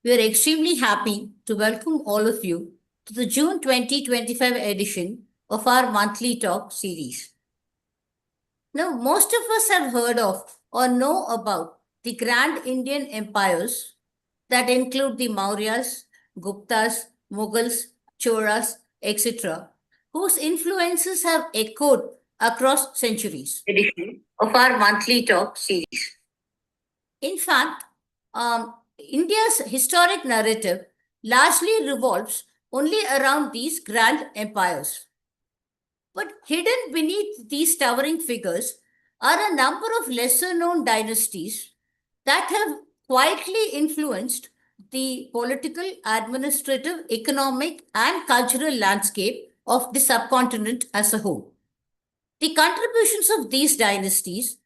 We are extremely happy to welcome all of you to the June 2025 edition of our monthly talk series. Now, most of us have heard of or know about the grand Indian empires that include the Mauryas, Guptas, Mughals, Cholas, etc., whose influences have echoed across centuries. Edition of our monthly talk series. In fact, India's historic narrative largely revolves only around these grand empires. But hidden beneath these towering figures are a number of lesser known dynasties that have quietly influenced the political, administrative, economic, and cultural landscape of the subcontinent as a whole. The contributions of these dynasties,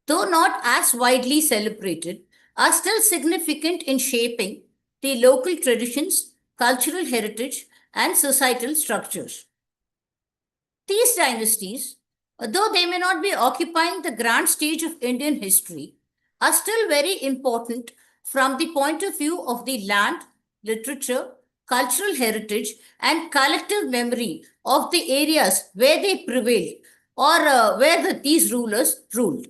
though not as widely celebrated, are still significant in shaping the local traditions, cultural heritage, and societal structures. These dynasties, though they may not be occupying the grand stage of Indian history, are still very important from the point of view of the land, literature, cultural heritage, and collective memory of the areas where they prevailed or these rulers ruled.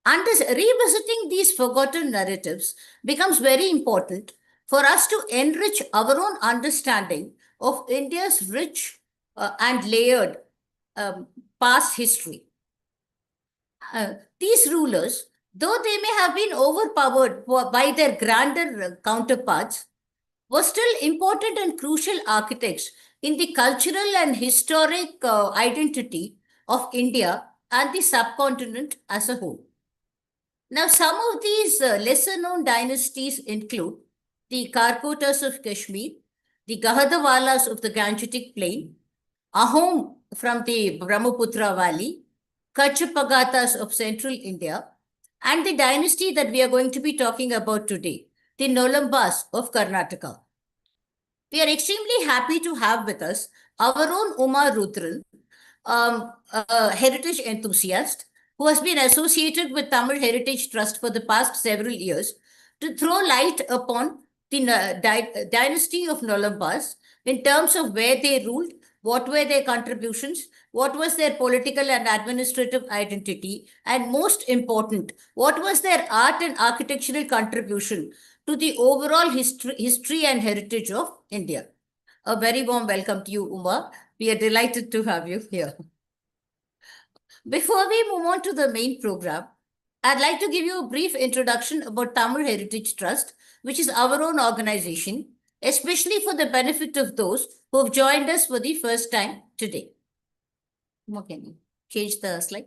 And revisiting these forgotten narratives becomes very important for us to enrich our own understanding of India's rich and layered past history. These rulers, though they may have been overpowered by their grander counterparts, were still important and crucial architects in the cultural and historic identity of India and the subcontinent as a whole. Now, some of these lesser known dynasties include the Karkotas of Kashmir, the Gahadawalas of the Gangetic Plain, Ahom from the Brahmaputra Valley, Kachapagatas of central India, and the dynasty that we are going to be talking about today, the Nolambas of Karnataka. We are extremely happy to have with us our own Uma Rudhran, a heritage enthusiast who has been associated with Tamil Heritage Trust for the past several years to throw light upon the dynasty of Nolambas in terms of where they ruled, what were their contributions, what was their political and administrative identity, and most important, what was their art and architectural contribution to the overall history and heritage of India. A very warm welcome to you, Uma. We are delighted to have you here. Before we move on to the main program, I'd like to give you a brief introduction about Tamil Heritage Trust, which is our own organization, especially for the benefit of those who have joined us for the first time today. Can you change the slide?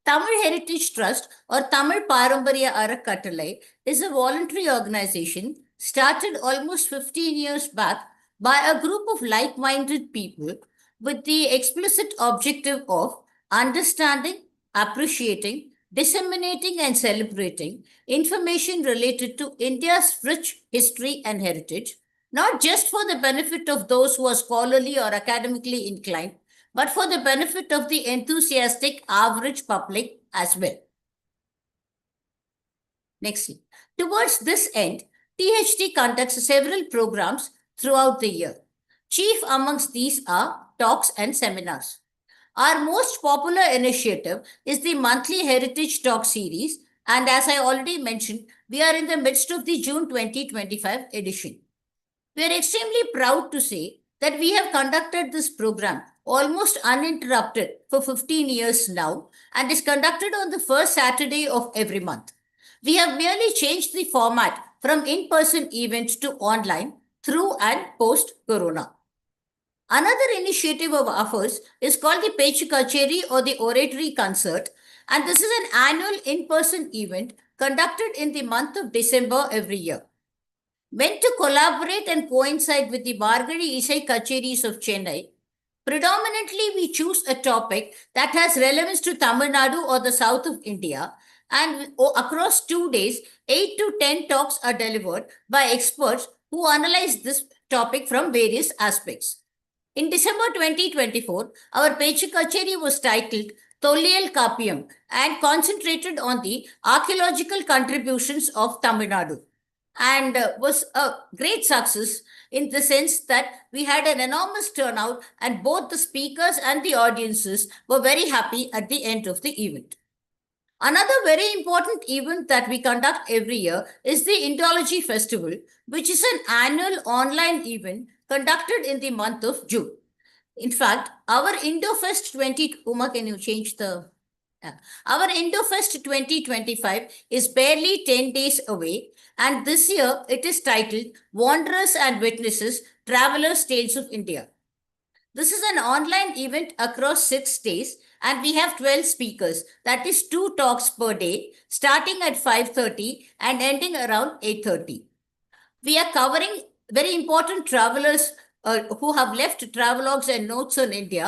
Tamil Heritage Trust or Tamil Paramparya Arakattalai is a voluntary organization started almost 15 years back by a group of like-minded people with the explicit objective of understanding, appreciating, disseminating and celebrating information related to India's rich history and heritage, not just for the benefit of those who are scholarly or academically inclined, but for the benefit of the enthusiastic average public as well. Next. Towards this end, THT conducts several programs throughout the year. Chief amongst these are talks and seminars. Our most popular initiative is the monthly Heritage Talk series, and as I already mentioned, we are in the midst of the June 2025 edition. We are extremely proud to say that we have conducted this program almost uninterrupted for 15 years now and is conducted on the first Saturday of every month. We have merely changed the format from in-person events to online through and post-Corona. Another initiative of ours is called the Pechu Kacheri or the Oratory Concert, and this is an annual in-person event conducted in the month of December every year. Meant to collaborate and coincide with the Margari Isai Kacheris of Chennai, predominantly we choose a topic that has relevance to Tamil Nadu or the south of India, and across 2 days, 8 to 10 talks are delivered by experts who analyze this topic from various aspects. In December 2024, our Pechu Kacheri was titled Tollial Kapiam, and concentrated on the archaeological contributions of Tamil Nadu, and was a great success in the sense that we had an enormous turnout, and both the speakers and the audiences were very happy at the end of the event. Another very important event that we conduct every year is the Indology Festival, which is an annual online event conducted in the month of June. In fact, our IndoFest 20, Uma, can you change the? Yeah. Our IndoFest 2025 is barely 10 days away, and this year it is titled Wanderers and Witnesses Travelers Tales of India. This is an online event across 6 days, and we have 12 speakers. That is 2 talks per day, starting at 5:30 and ending around 8:30. We are covering very important travelers who have left travelogues and notes on India,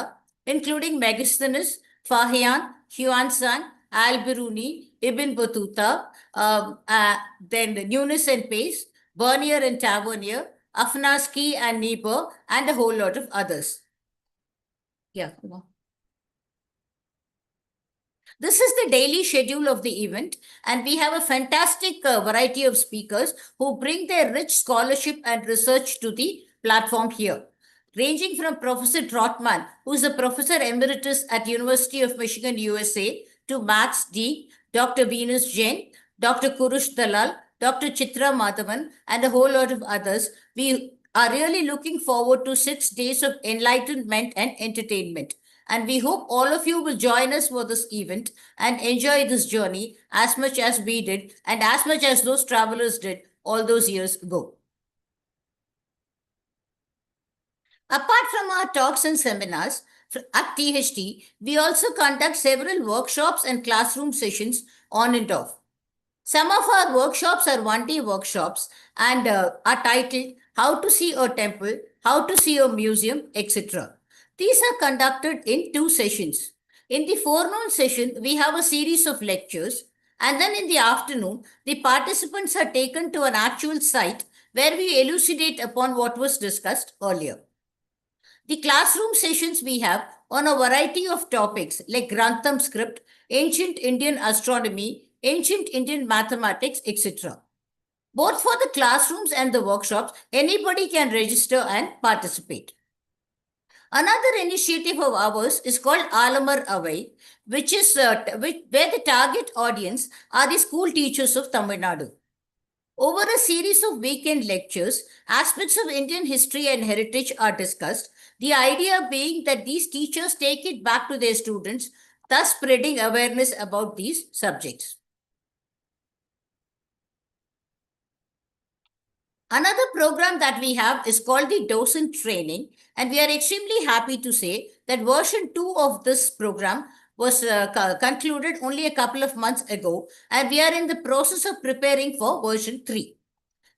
including Megasthenes, Fahian, Huan-san, Al-Biruni, Ibn Battuta, then Nunes and Pace, Bernier and Tavernier, Afnasky and Niebuhr, and a whole lot of others. Yeah. This is the daily schedule of the event, and we have a fantastic variety of speakers who bring their rich scholarship and research to the platform here, ranging from Professor Trotman, who is a professor emeritus at University of Michigan, USA, to Max D, Dr. Venus Jain, Dr. Kurush Dalal, Dr. Chitra Madhavan, and a whole lot of others. We are really looking forward to 6 days of enlightenment and entertainment. And we hope all of you will join us for this event and enjoy this journey as much as we did and as much as those travelers did all those years ago. Apart from our talks and seminars at THT, we also conduct several workshops and classroom sessions on and off. Some of our workshops are one-day workshops and are titled How to See a Temple, How to See a Museum, etc. These are conducted in 2 sessions. In the forenoon session, we have a series of lectures, and then in the afternoon, the participants are taken to an actual site where we elucidate upon what was discussed earlier. The classroom sessions we have on a variety of topics like Grantham script, ancient Indian astronomy, ancient Indian mathematics, etc. Both for the classrooms and the workshops, anybody can register and participate. Another initiative of ours is called Alamar Away, which is where the target audience are the school teachers of Tamil Nadu. Over a series of weekend lectures, aspects of Indian history and heritage are discussed, the idea being that these teachers take it back to their students, thus spreading awareness about these subjects. Another program that we have is called the Docent Training, and we are extremely happy to say that version 2 of this program was concluded only a couple of months ago, and we are in the process of preparing for version 3.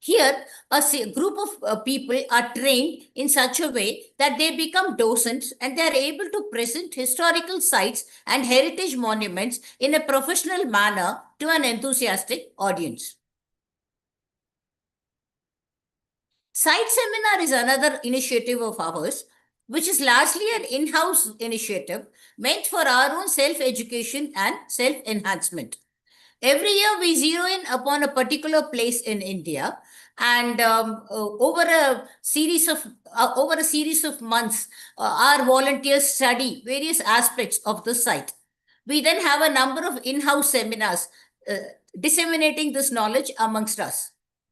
Here, a group of people are trained in such a way that they become docents and they are able to present historical sites and heritage monuments in a professional manner to an enthusiastic audience. Site Seminar is another initiative of ours, which is largely an in-house initiative meant for our own self-education and self-enhancement. Every year we zero in upon a particular place in India, and over a series of months, our volunteers study various aspects of the site. We then have a number of in-house seminars disseminating this knowledge amongst us.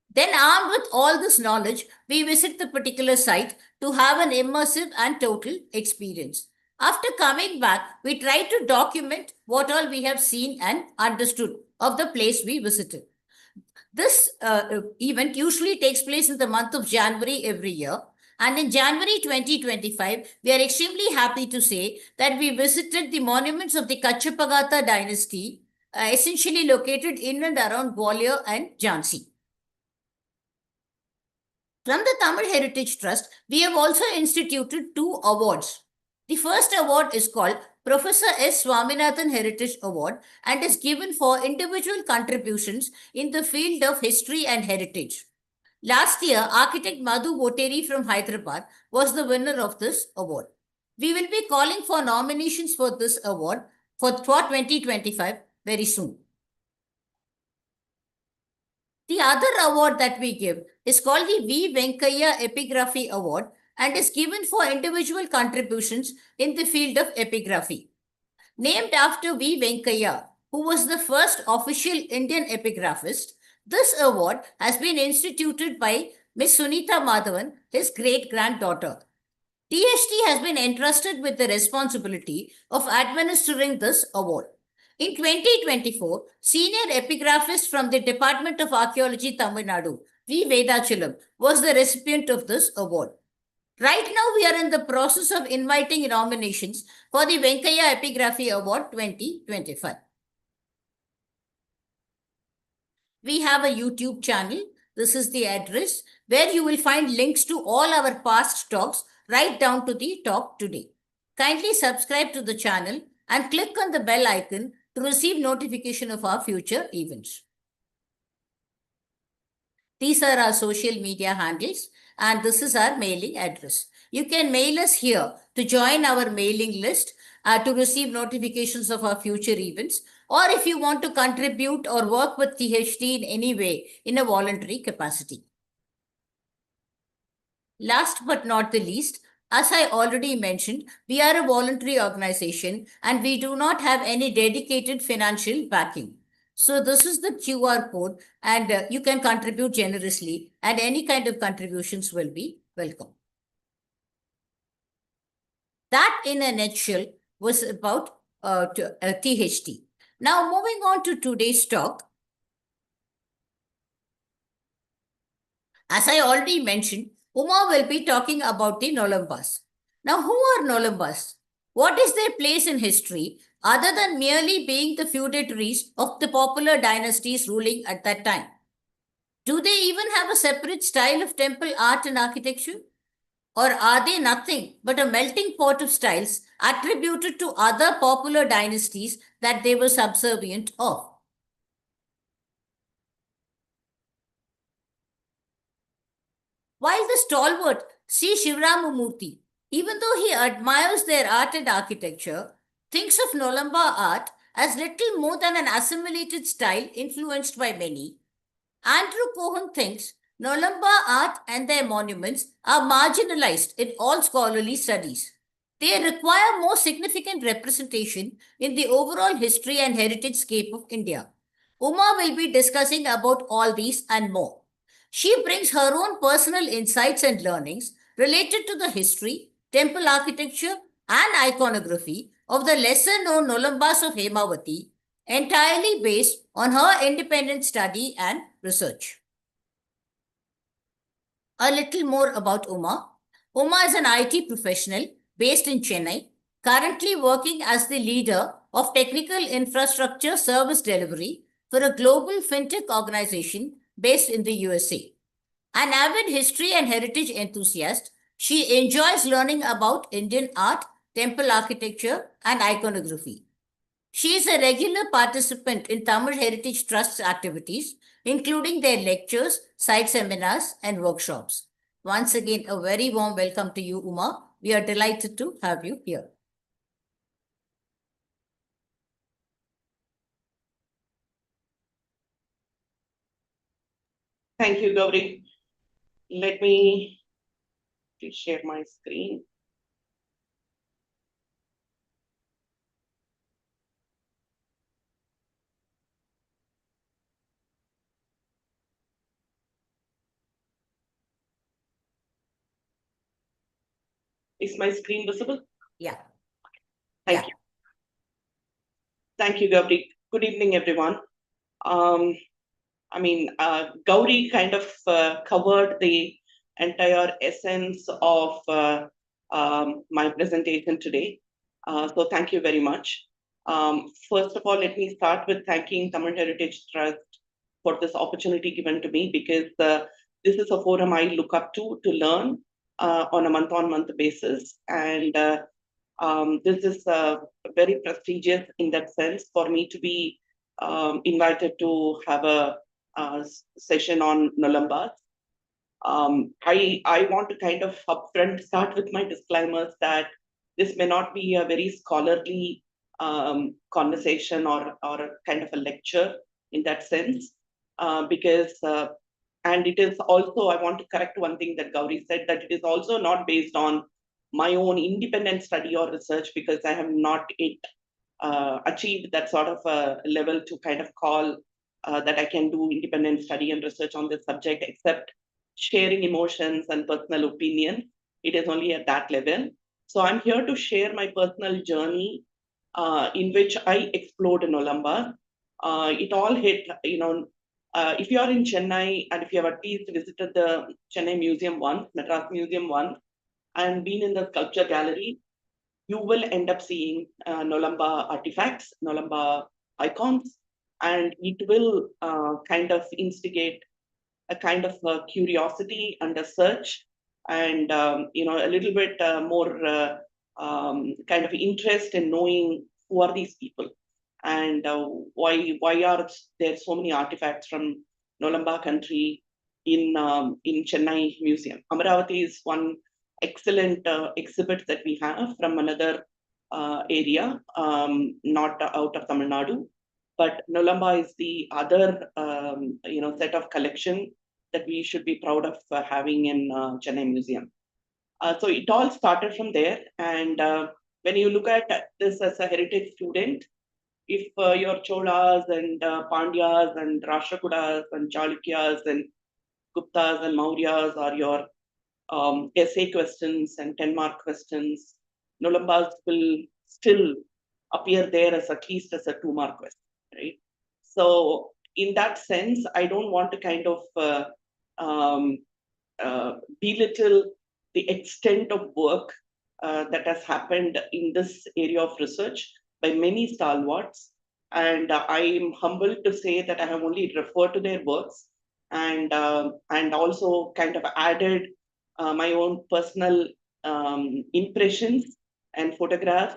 Then, armed with all this knowledge, we visit the particular site to have an immersive and total experience. After coming back, we try to document what all we have seen and understood of the place we visited. This event usually takes place in the month of January every year. And in January 2025, we are extremely happy to say that we visited the monuments of the Kachapagata dynasty, essentially located in and around Gwalior and Jhansi. From the Tamil Heritage Trust, we have also instituted 2 awards. The first award is called Professor S. Swaminathan Heritage Award and is given for individual contributions in the field of history and heritage. Last year, architect Madhu Voteri from Hyderabad was the winner of this award. We will be calling for nominations for this award for 2025 very soon. The other award that we give is called the V. Venkaiah Epigraphy Award and is given for individual contributions in the field of epigraphy. Named after V. Venkaiah, who was the first official Indian epigraphist, this award has been instituted by Miss Sunita Madhavan, his great-granddaughter. THT has been entrusted with the responsibility of administering this award. In 2024, senior epigraphist from the Department of Archaeology, Tamilnadu, V. Vedachalam, was the recipient of this award. Right now, we are in the process of inviting nominations for the Venkaiah Epigraphy Award 2025. We have a YouTube channel. This is the address where you will find links to all our past talks right down to the talk today. Kindly subscribe to the channel and click on the bell icon to receive notification of our future events. These are our social media handles and this is our mailing address. You can mail us here to join our mailing list to receive notifications of our future events, or if you want to contribute or work with THT in any way in a voluntary capacity. Last but not the least, as I already mentioned, we are a voluntary organization and we do not have any dedicated financial backing. So this is the QR code and you can contribute generously and any kind of contributions will be welcome. That in a nutshell was about THT. Now moving on to today's talk. As I already mentioned, Uma will be talking about the Nolambas. Now, who are Nolambas? What is their place in history other than merely being the feudatories of the popular dynasties ruling at that time? Do they even have a separate style of temple art and architecture? Or are they nothing but a melting pot of styles attributed to other popular dynasties that they were subservient of? While the stalwart C. Shivramamurthy, even though he admires their art and architecture, thinks of Nolamba art as little more than an assimilated style influenced by many, Andrew Cohen thinks Nolamba art and their monuments are marginalized in all scholarly studies. They require more significant representation in the overall history and heritage scape of India. Uma will be discussing about all these and more. She brings her own personal insights and learnings related to the history, temple architecture, and iconography of the lesser known Nolambas of Hemavati, entirely based on her independent study and research. A little more about Uma. Uma is an IT professional based in Chennai, currently working as the leader of technical infrastructure service delivery for a global FinTech organization based in the USA. An avid history and heritage enthusiast, she enjoys learning about Indian art, temple architecture, and iconography. She is a regular participant in Tamil Heritage Trust's activities, including their lectures, site seminars, and workshops. Once again, a very warm welcome to you, Uma. We are delighted to have you here. Thank you, Gauri. Let me share my screen. Is my screen visible? Yeah. Thank you. Thank you, Gauri. Good evening, everyone. Gauri kind of covered the entire essence of my presentation today. So thank you very much. First of all, let me start with thanking Tamil Heritage Trust for this opportunity given to me, because this is a forum I look up to learn on a month-on-month basis. And this is very prestigious in that sense for me to be invited to have a session on Nolambas. I want to kind of upfront start with my disclaimers that this may not be a very scholarly conversation or a kind of a lecture in that sense, because and it is also, I want to correct one thing that Gauri said, that it is also not based on my own independent study or research, because I have not yet achieved that sort of a level to kind of call that I can do independent study and research on this subject, except sharing emotions and personal opinion. It is only at that level. So I'm here to share my personal journey in which I explored Nolambas. It all hit, if you are in Chennai and if you have at least visited the Chennai Museum once, Madras Museum once, and been in the sculpture gallery, you will end up seeing Nolamba artifacts, Nolamba icons, and it will kind of instigate a kind of curiosity and a search, and a little bit more kind of interest in knowing who are these people, and why are there so many artifacts from Nolamba country in Chennai Museum. Amaravati is one excellent exhibit that we have from another area, not out of Tamil Nadu, but Nolamba is the other set of collection that we should be proud of having in Chennai Museum. So it all started from there, and when you look at this as a heritage student, if your Cholas and Pandyas and Rashtrakutas and Chalukyas and Guptas and Mauryas are your essay questions and 10-mark questions, Nolambas will still appear there as at least as a 2-mark question, right? So in that sense, I don't want to kind of um, belittle the extent of work that has happened in this area of research by many stalwarts. And I am humbled to say that I have only referred to their works, and also kind of added my own personal impressions and photographs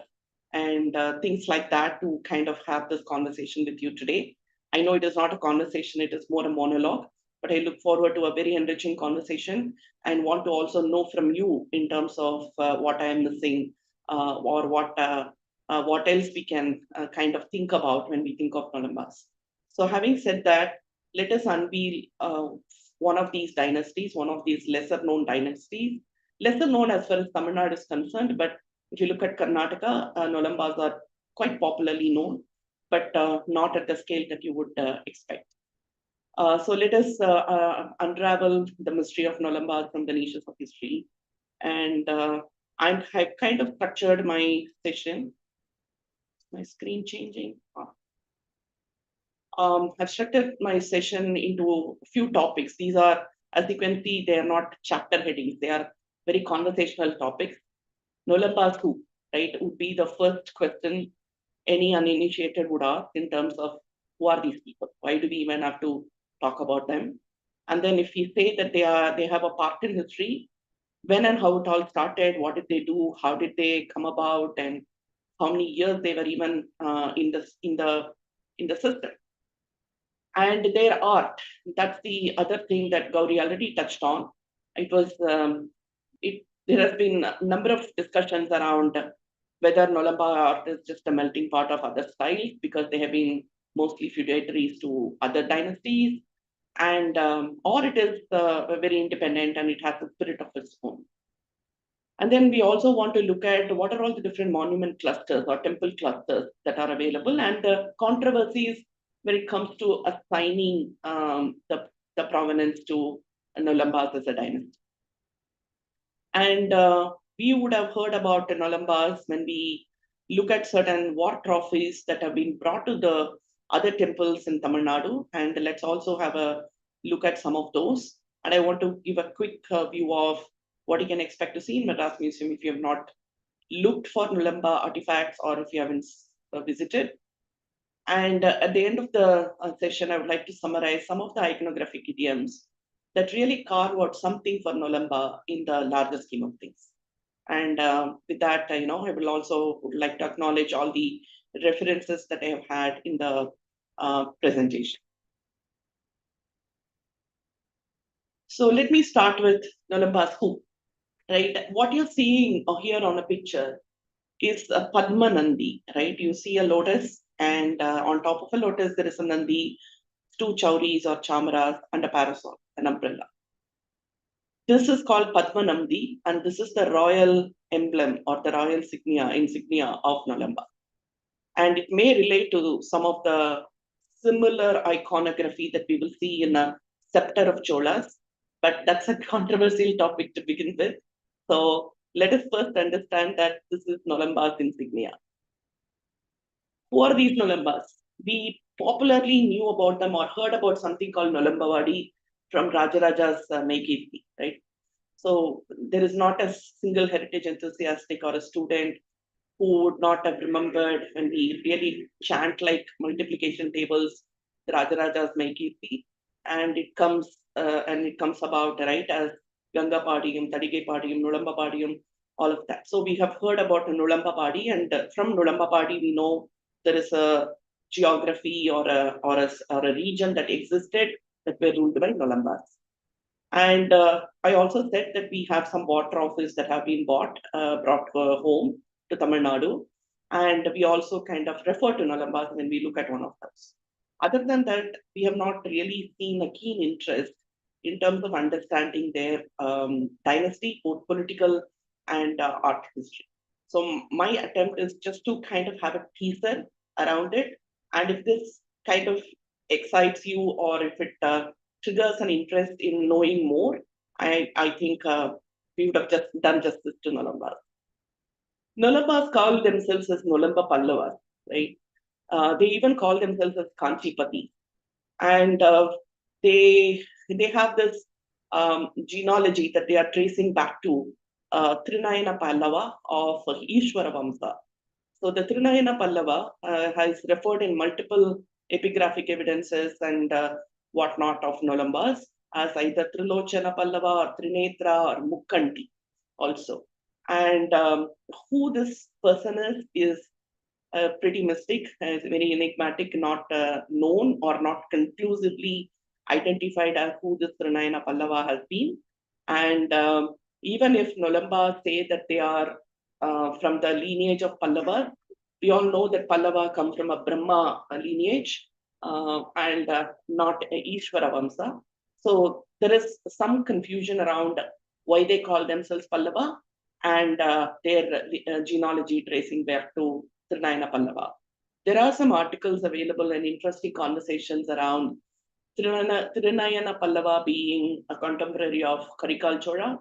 and things like that to kind of have this conversation with you today. I know it is not a conversation, it is more a monologue, but I look forward to a very enriching conversation and want to also know from you in terms of what I am missing, or what else we can kind of think about when we think of Nolambas. So having said that, let us unveil one of these dynasties, one of these lesser known dynasties, lesser known as far as Tamil Nadu is concerned, but if you look at Karnataka, Nolambas are quite popularly known, but not at the scale that you would expect. So let us unravel the mystery of Nolambas from the niches of history. And I've kind of structured my session. My screen changing. I've structured my session into a few topics. These are, as you can see, they are not chapter headings. They are very conversational topics. Nolambas who, right, would be the first question any uninitiated would ask in terms of who are these people? Why do we even have to talk about them? And then if we say that they have a part in history, when and how it all started, what did they do, how did they come about, and how many years they were even in the system. And their art, that's the other thing that Gauri already touched on. It was there has been a number of discussions around whether Nolamba art is just a melting pot of other styles because they have been mostly feudatories to other dynasties, and or it is very independent and it has a spirit of its own. And then we also want to look at what are all the different monument clusters or temple clusters that are available, and the controversies when it comes to assigning the provenance to Nolambas as a dynasty. And we would have heard about the Nolambas when we look at certain war trophies that have been brought to the other temples in Tamil Nadu. And let's also have a look at some of those. And I want to give a quick view of what you can expect to see in Madras Museum if you have not looked for Nolamba artifacts or if you haven't visited. And at the end of the session, I would like to summarize some of the iconographic idioms that really carve out something for Nolamba in the larger scheme of things. And with that, I will also like to acknowledge all the references that I have had in the presentation. So let me start with Nolambas who, right? What you're seeing here on a picture is a Padma Nandi, right? You see a lotus, and on top of a lotus, there is a Nandi, two chauris or chamaras, and a parasol, an umbrella. This is called Padma Nandi, and this is the royal emblem or the royal insignia of Nolamba. And it may relate to some of the similar iconography that we will see in a scepter of Cholas, but that's a controversial topic to begin with. So let us first understand that this is Nolamba's insignia. Who are these Nolambas? We popularly knew about them or heard about something called Nolambawadi from Rajaraja's Maikirti, right? So there is not a single heritage enthusiastic or a student who would not have remembered when we really chant like multiplication tables, the Rajaraja's Maikirti, and it comes about right as Ganga Padiyam, Tadige Padiyam, Nulamba Padiyam, all of that. So we have heard about Nulamba Padi, and from Nulamba Padi we know there is a geography or a region that existed that were ruled by Nulambas. And I also said that we have some water office that have been brought home to Tamilnadu. And we also kind of refer to Nolambas when we look at one of those. Other than that, we have not really seen a keen interest in terms of understanding their dynasty, both political and art history. So my attempt is just to kind of have a teaser around it. And if this kind of excites you or if it triggers an interest in knowing more, I think we would have just done justice to Nolambas. Nolambas call themselves as Nolamba Pallavas, right? They even call themselves as Kanchipati. And they have this genealogy that they are tracing back to Trinayana Pallava of Ishwara Vamsa. So the Trinayana Pallava has referred in multiple epigraphic evidences and whatnot of Nolambas as either Trilochana Pallava or Trinetra or Mukkanti also. And who this person is pretty mystic, is very enigmatic, not known or not conclusively identified as who this Trinayana Pallava has been. And even if Nolamba say that they are from the lineage of Pallava, we all know that Pallava come from a Brahma lineage and not Ishvara Vamsa. So there is some confusion around why they call themselves Pallava and their genealogy tracing back to Trinayana Pallava. There are some articles available and interesting conversations around Trinayana Pallava being a contemporary of Karikal Chola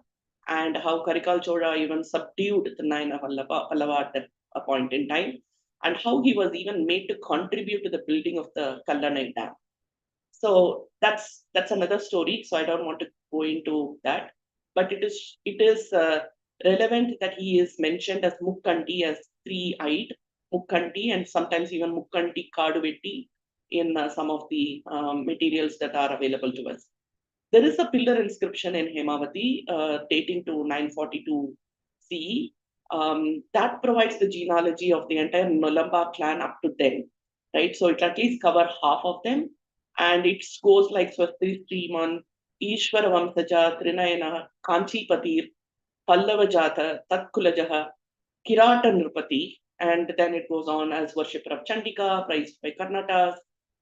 and how Karikal Chola even subdued Trinayana Pallava at a point in time and how he was even made to contribute to the building of the Kallanai Dam. So that's another story. So I don't want to go into that, but it is relevant that he is mentioned as Mukkanti, as three-eyed Mukkanti, and sometimes even Mukkanti Kaduvetti in some of the materials that are available to us. There is a pillar inscription in Hemavati dating to 942 CE that provides the genealogy of the entire Nolamba clan up to then, right? So it at least cover half of them, and it goes like Swasti Sriman, Ishwara Vamsaja, Trinayana, Kanchipatir, Pallava Jata, Tatkulajaha, Kirata Nrupati, and then it goes on as worshipper of Chandika, prized by Karnatas,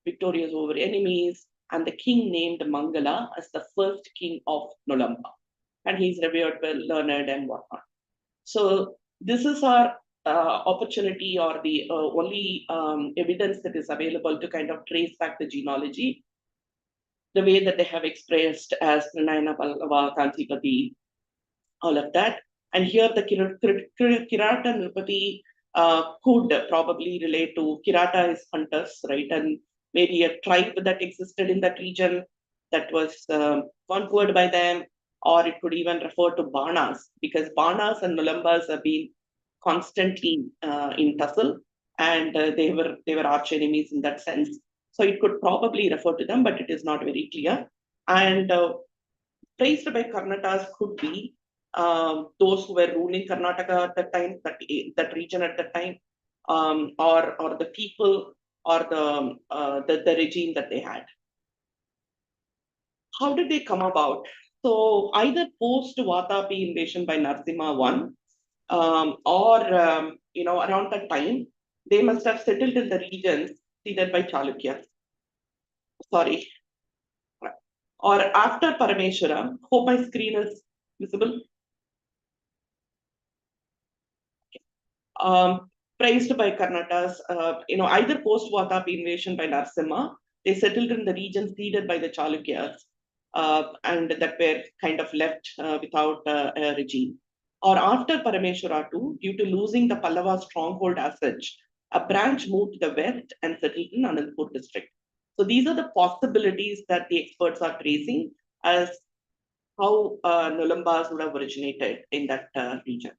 victorious over enemies, and the king named Mangala as the first king of Nolamba. And he's revered well, learned, and whatnot. So this is our opportunity or the only evidence that is available to kind of trace back the genealogy, the way that they have expressed as Pranayana Pallava, Kanchipati, all of that. And here the Kirata Nrupati could probably relate to Kirata is hunters, right? And maybe a tribe that existed in that region that was conquered by them, or it could even refer to Banas, because Banas and Nolambas have been constantly in tussle, and they were arch enemies in that sense. So it could probably refer to them, but it is not very clear. And praised by Karnatas could be those who were ruling Karnataka at that time, that region at that time, or the people or the regime that they had. How did they come about? So either post Vatapi invasion by Narasimha I, or around that time, they must have settled in the regions ceded by Chalukyas. Sorry. Or after Parameshwara. Hope my screen is visible. Praised by Karnatas, either post-Vatapi invasion by Narasimha, they settled in the region ceded by the Chalukyas, and that were kind of left without a regime. Or after Parameshwara too, due to losing the Pallava stronghold as such, a branch moved to the west and settled in Anandpur district. So these are the possibilities that the experts are tracing as how Nolambas would have originated in that region.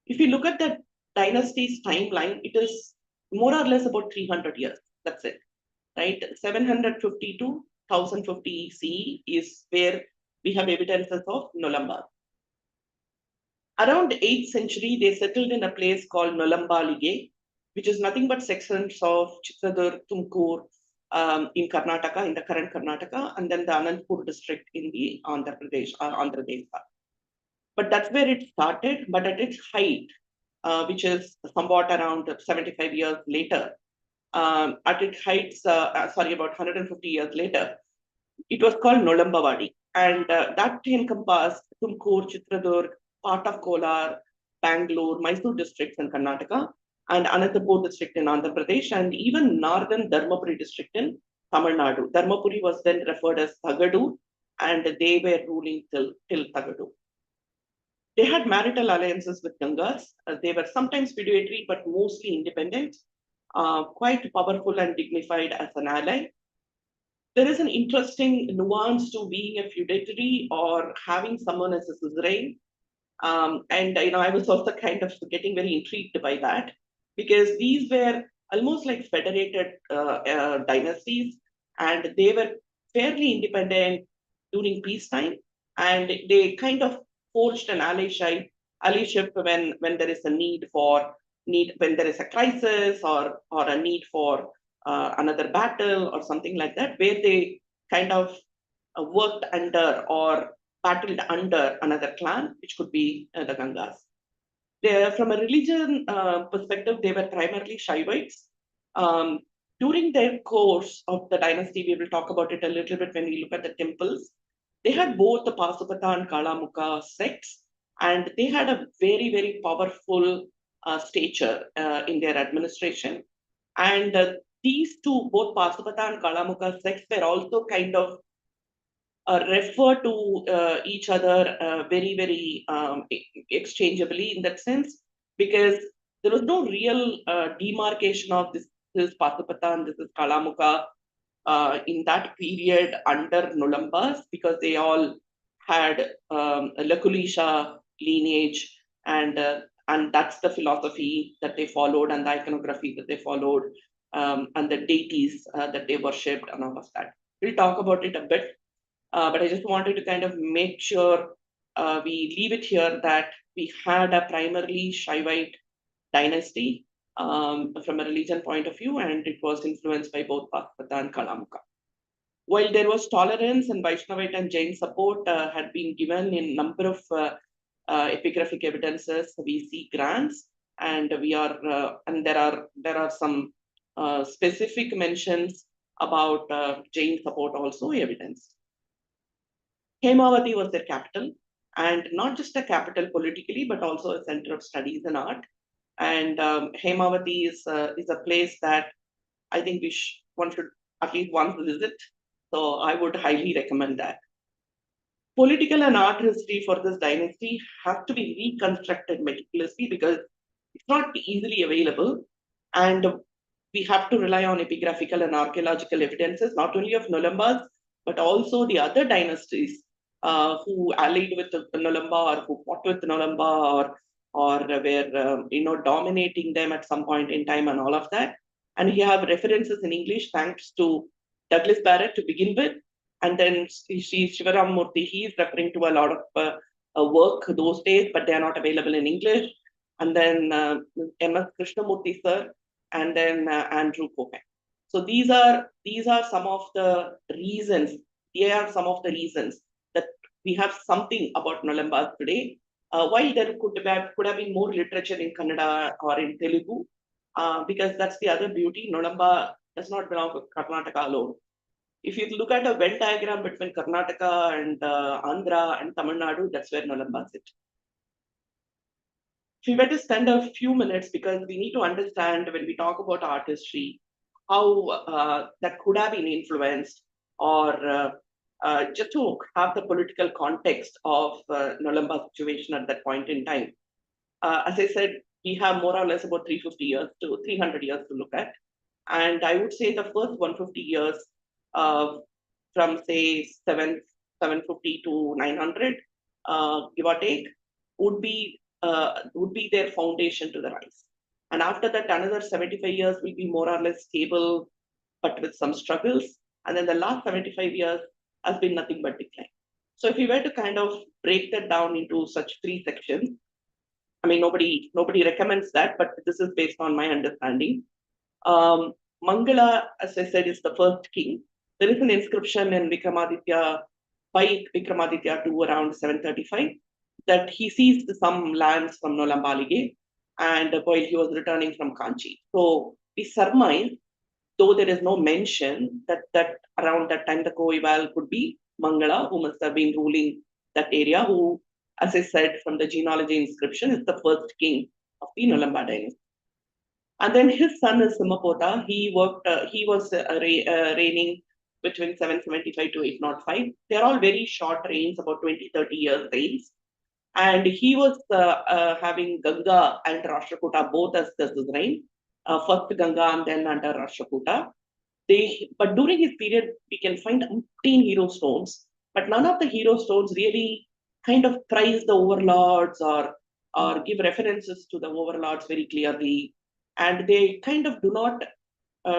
If you look at the dynasty's timeline, it is more or less about 300 years. That's it, right? 750 to 1050 CE is where we have evidences of Nolamba. Around 8th century, they settled in a place called Nolambalige, which is nothing but sections of Chitradur, Tumkur in Karnataka, in the current Karnataka, and then the Anandpur district in the Andhra Pradesh or Andhra Desa. But that's where it started. But at its height, which is somewhat around 75 years later, at its heights, about 150 years later, it was called Nolambavadi. And that encompassed Tumkur, Chitradurg, part of Kolar, Bangalore, Mysore districts in Karnataka, and Anantapur district in Andhra Pradesh, and even northern Dharmapuri district in Tamil Nadu. Dharmapuri was then referred as Thagadu, and they were ruling till Thagadu. They had marital alliances with Gangas. They were sometimes feudatory, but mostly independent, quite powerful and dignified as an ally. There is an interesting nuance to being a feudatory or having someone as a suzerain. And I was also kind of getting very intrigued by that, because these were almost like federated dynasties, and they were fairly independent during peacetime, and they kind of forged an allyship when there is a when there is a crisis or a need for another battle or something like that, where they kind of worked under or battled under another clan, which could be the Gangas. From a religion perspective, they were primarily Shaivites. During their course of the dynasty, we will talk about it a little bit when we look at the temples. They had both the Pasupata and Kalamukha sects, and they had a very, very powerful stature in their administration. And these two, both Pasupata and Kalamukha sects, were also kind of refer to each other very, very exchangeably in that sense, because there was no real demarcation of this is Pasupata and this is Kalamukha in that period under Nolambas, because they all had a Lakulisha lineage, and that's the philosophy that they followed and the iconography that they followed, and the deities that they worshipped and all of that. We'll talk about it a bit. But I just wanted to kind of make sure we leave it here that we had a primarily Shaivite dynasty from a religion point of view, and it was influenced by both Pasupata and Kalamukha. While there was tolerance and Vaishnavite and Jain support had been given in number of epigraphic evidences, we see grants, and there are some specific mentions about Jain support also evidenced. Hemavati was their capital, and not just a capital politically, but also a center of studies and art. And Hemavati is a place that I think one should at least once visit. So I would highly recommend that. Political and art history for this dynasty has to be reconstructed meticulously, because it's not easily available, and we have to rely on epigraphical and archaeological evidences, not only of Nolambas, but also the other dynasties who allied with Nolamba or who fought with Nolamba or were dominating them at some point in time and all of that. And we have references in English thanks to Douglas Barrett to begin with, and then Shivaram Murthy, he is referring to a lot of work those days, but they are not available in English. And then M.S. Krishnamurthy sir, and then Andrew Cohen. So these are some of the reasons. Here are some of the reasons that we have something about Nolambas today. While there could have been more literature in Kannada or in Telugu, because that's the other beauty. Nolamba does not belong to Karnataka alone. If you look at a Venn diagram between Karnataka and Andhra and Tamil Nadu, that's where Nolambas sit. If we were to spend a few minutes, because we need to understand when we talk about art history, how that could have been influenced, or just to have the political context of Nolamba situation at that point in time. As I said, we have more or less about 350 years to 300 years to look at. And I would say the first 150 years, from say 750 to 900, give or take, would be their foundation to the rise. And after that, another 75 years will be more or less stable, but with some struggles. And then the last 75 years has been nothing but decline. So if we were to kind of break that down into such three sections, I mean, nobody recommends that, but this is based on my understanding. Mangala, as I said, is the first king. There is an inscription in Vikramaditya, by Vikramaditya to around 735, that he seized some lands from Nolambalige, and while he was returning from Kanchi. So we surmise, though there is no mention, that around that time the Koival could be Mangala, who must have been ruling that area, who, as I said, from the genealogy inscription, is the first king of the Nolamba dynasty. And then his son is Simapota. He was reigning between 775 to 805. They're all very short reigns, about 20, 30 years reigns. And he was having Ganga and Rashtrakuta both as his reign. First Ganga and then under Rashtrakuta. But during his period, we can find 15 hero stones, but none of the hero stones really kind of prize the overlords or give references to the overlords very clearly. And they kind of do not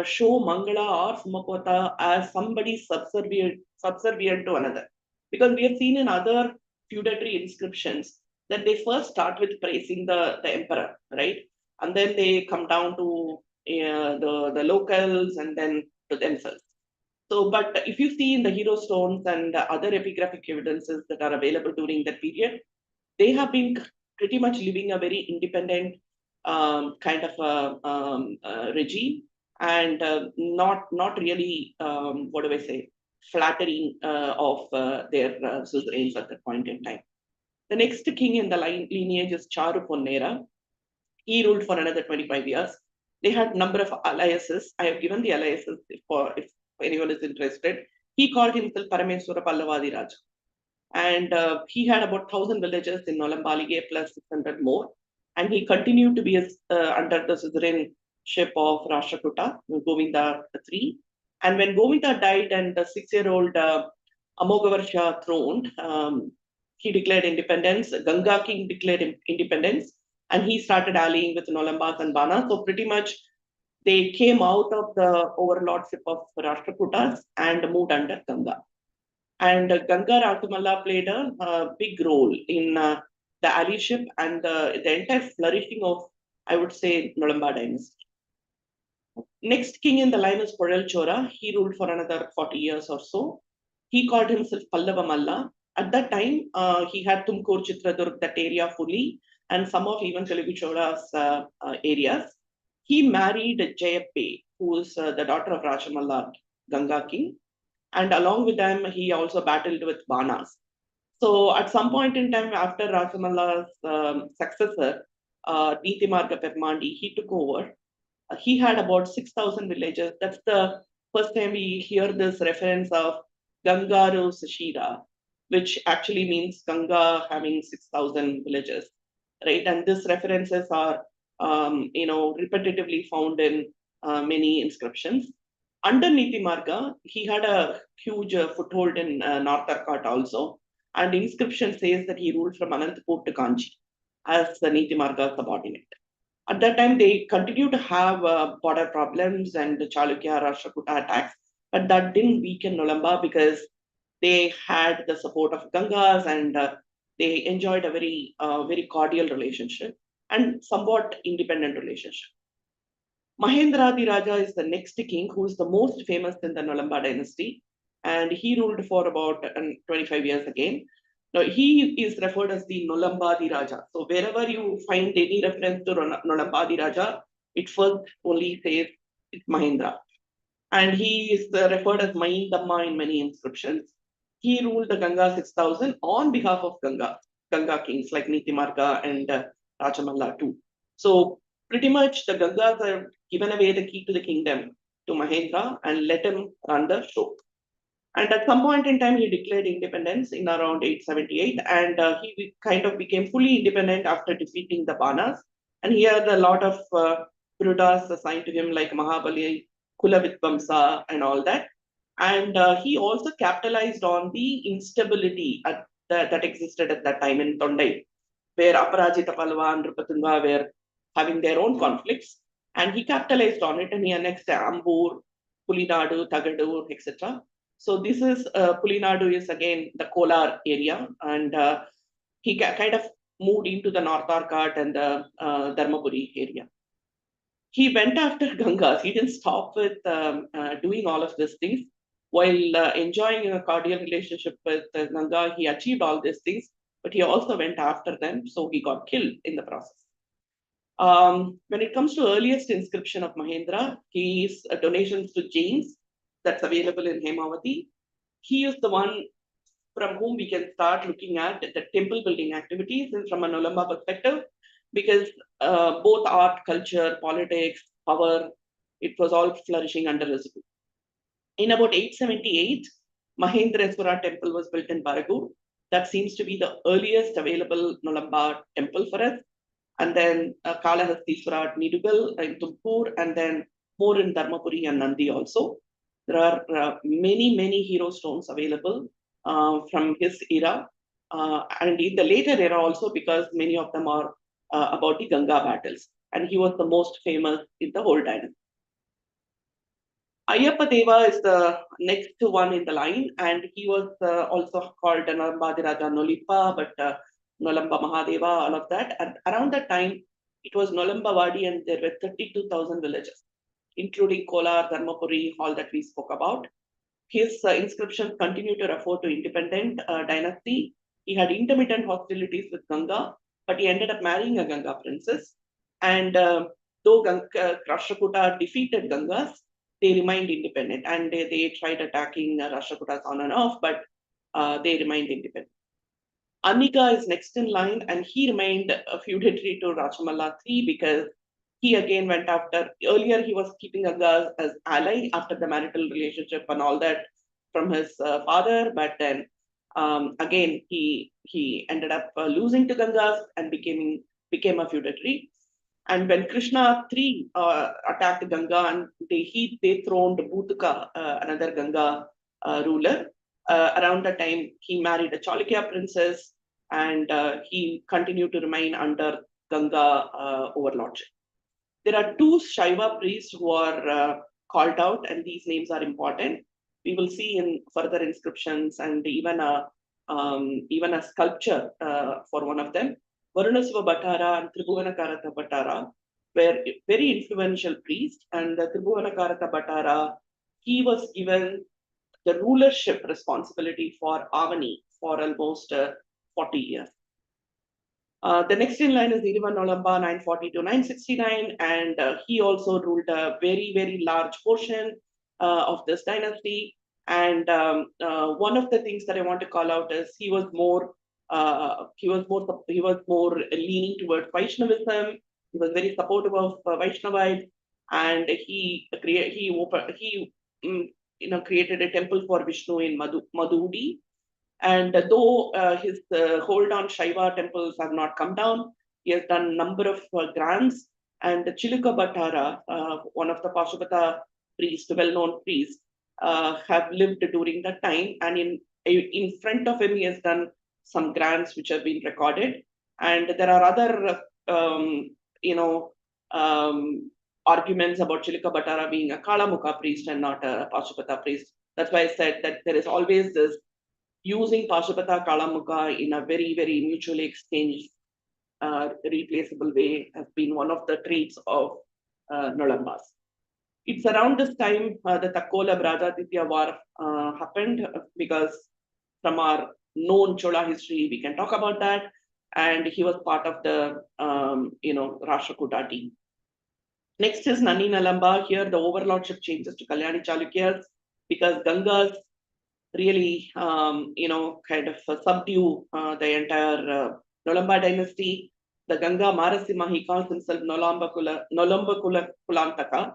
show Mangala or Simapota as somebody subservient to another. Because we have seen in other feudatory inscriptions that they first start with praising the emperor, right? And then they come down to the locals and then to themselves. So, but if you see in the hero stones and other epigraphic evidences that are available during that period, they have been pretty much living a very independent kind of regime, and not really, what do I say, flattering of their suzerains at that point in time. The next king in the lineage is Charu Ponnera. He ruled for another 25 years. They had number of alliances. I have given the alliances if anyone is interested. He called himself Parameswara Pallavadi Raja. And he had about 1,000 villages in Nolambalige plus 600 more. And he continued to be under the suzerainship of Rashtrakuta, Govinda III. And when Govinda died and the 6-year-old Amogavarsha throned, he declared independence. Ganga king declared independence. And he started allying with Nolambas and Bana. So pretty much they came out of the overlordship of Rashtrakutas and moved under Ganga. And Ganga Rasamalla played a big role in the allyship and the entire flourishing of, I would say, Nolamba dynasty. Next king in the line is Porel Chora. He ruled for another 40 years or so. He called himself Pallava Malla. At that time, he had Tumkur, Chitradurg, that area fully, and some of even Telugu Chora's areas. He married Jayappe, who is the daughter of Rajamalla, Ganga king. And along with them, he also battled with Banas. So at some point in time, after Rajamalla's successor, Nitimarga Pepmandi, he took over. He had about 6,000 villages. That's the first time we hear this reference of Gangaru Sashira, which actually means Ganga having 6,000 villages, right? And these references are, repetitively found in many inscriptions. Under Nitimarga, he had a huge foothold in North Arcot also. And the inscription says that he ruled from Anantapur to Kanchi as the Nitimarga subordinate. At that time, they continued to have border problems and the Chalukya, Rashtrakuta attacks, but that didn't weaken Nolamba because they had the support of Gangas and they enjoyed a very cordial relationship and somewhat independent relationship. Mahendradi Raja is the next king who is the most famous in the Nolamba dynasty, and he ruled for about 25 years again. Now, he is referred as the Nolambadi Raja. So wherever you find any reference to Nolambadi Raja, it first only says it's Mahendra. And he is referred as Mahindamma in many inscriptions. He ruled the Ganga 6000 on behalf of Ganga kings like Nitimarga and Rajamalla too. So pretty much the Gangas have given away the key to the kingdom to Mahendra and let him run the show. And at some point in time, he declared independence in around 878, and he kind of became fully independent after defeating the Banas. And he had a lot of Burudas assigned to him, like Mahabali, Kulavitvamsa, and all that. And he also capitalized on the instability that existed at that time in Tondai, where Aparajita Palwa and Rupatunga were having their own conflicts. And he capitalized on it and he annexed Ambur, Pulinadu, Tagadur, etc. So this is Pulinadu is again the Kolar area, and he kind of moved into the North Arcot and the Dharmapuri area. He went after Gangas. He didn't stop with doing all of these things. While enjoying a cordial relationship with Ganga, he achieved all these things, but he also went after them, so he got killed in the process. When it comes to earliest inscription of Mahendra, his donations to Jains that's available in Hemavati. He is the one from whom we can start looking at the temple building activities and from a Nolamba perspective, because both art, culture, politics, power, it was all flourishing under his rule. In about 878, Mahendreswara temple was built in Baragur. That seems to be the earliest available Nolamba temple for us. And then Kalahastiswara at Nidugal in Tumkur, and then more in Dharmapuri and Nandi also. There are many hero stones available from his era, and in the later era also, because many of them are about the Ganga battles. And he was the most famous in the whole dynasty. Ayyappa Deva is the next one in the line, and he was also called Nolambadi Raja Nolipa, but Nolamba Mahadeva, all of that. And around that time, it was Nolamba Wadi, and there were 32,000 villages, including Kolar, Dharmapuri, all that we spoke about. His inscriptions continue to refer to independent dynasty. He had intermittent hostilities with Ganga, but he ended up marrying a Ganga princess. And though Rashtrakuta defeated Gangas, they remained independent, and they tried attacking Rashtrakutas on and off, but they remained independent. Anika is next in line, and he remained a feudatory to Rajamalla III because he again went after. Earlier, he was keeping Gangas as ally after the marital relationship and all that from his father, but then again he ended up losing to Gangas and became a feudatory. And when Krishna III attacked Ganga, and they throned Bhutuka, another Ganga ruler. Around that time, he married a Chalukya princess, and he continued to remain under Ganga overlordship. There are two Shaiva priests who are called out, and these names are important. We will see in further inscriptions and even a sculpture for one of them. Varunasiva Bhattara and Tribhuvanakarata Bhattara were very influential priests, and Tribhuvanakarata Bhattara, he was given the rulership responsibility for Avani for almost 40 years. The next in line is Irivan Nolamba 940 to 969, and he also ruled a very large portion of this dynasty. And one of the things that I want to call out is he was more leaning towards Vaishnavism. He was very supportive of Vaishnavites, and he created a temple for Vishnu in Madhudi. And though his hold on Shaiva temples have not come down, he has done a number of grants. And Chiluka Bhattara, one of the Pashupata priests, well-known priests, have lived during that time. And in front of him, he has done some grants which have been recorded. And there are other, arguments about Chiluka Bhattara being a Kalamukha priest and not a Pashupata priest. That's why I said that there is always this using Pashupata Kalamukha in a very mutually exchanged, replaceable way has been one of the traits of Nolambas. It's around this time the Takkola Brajaditya war happened, because from our known Chola history, we can talk about that. And he was part of the, Rashtrakuta team. Next is Nani Nalamba. Here, the overlordship changes to Kalyani Chalukyas because Gangas really, kind of subdue the entire Nolamba dynasty. The Ganga Marasimha, he calls himself Nolamba Kulantaka.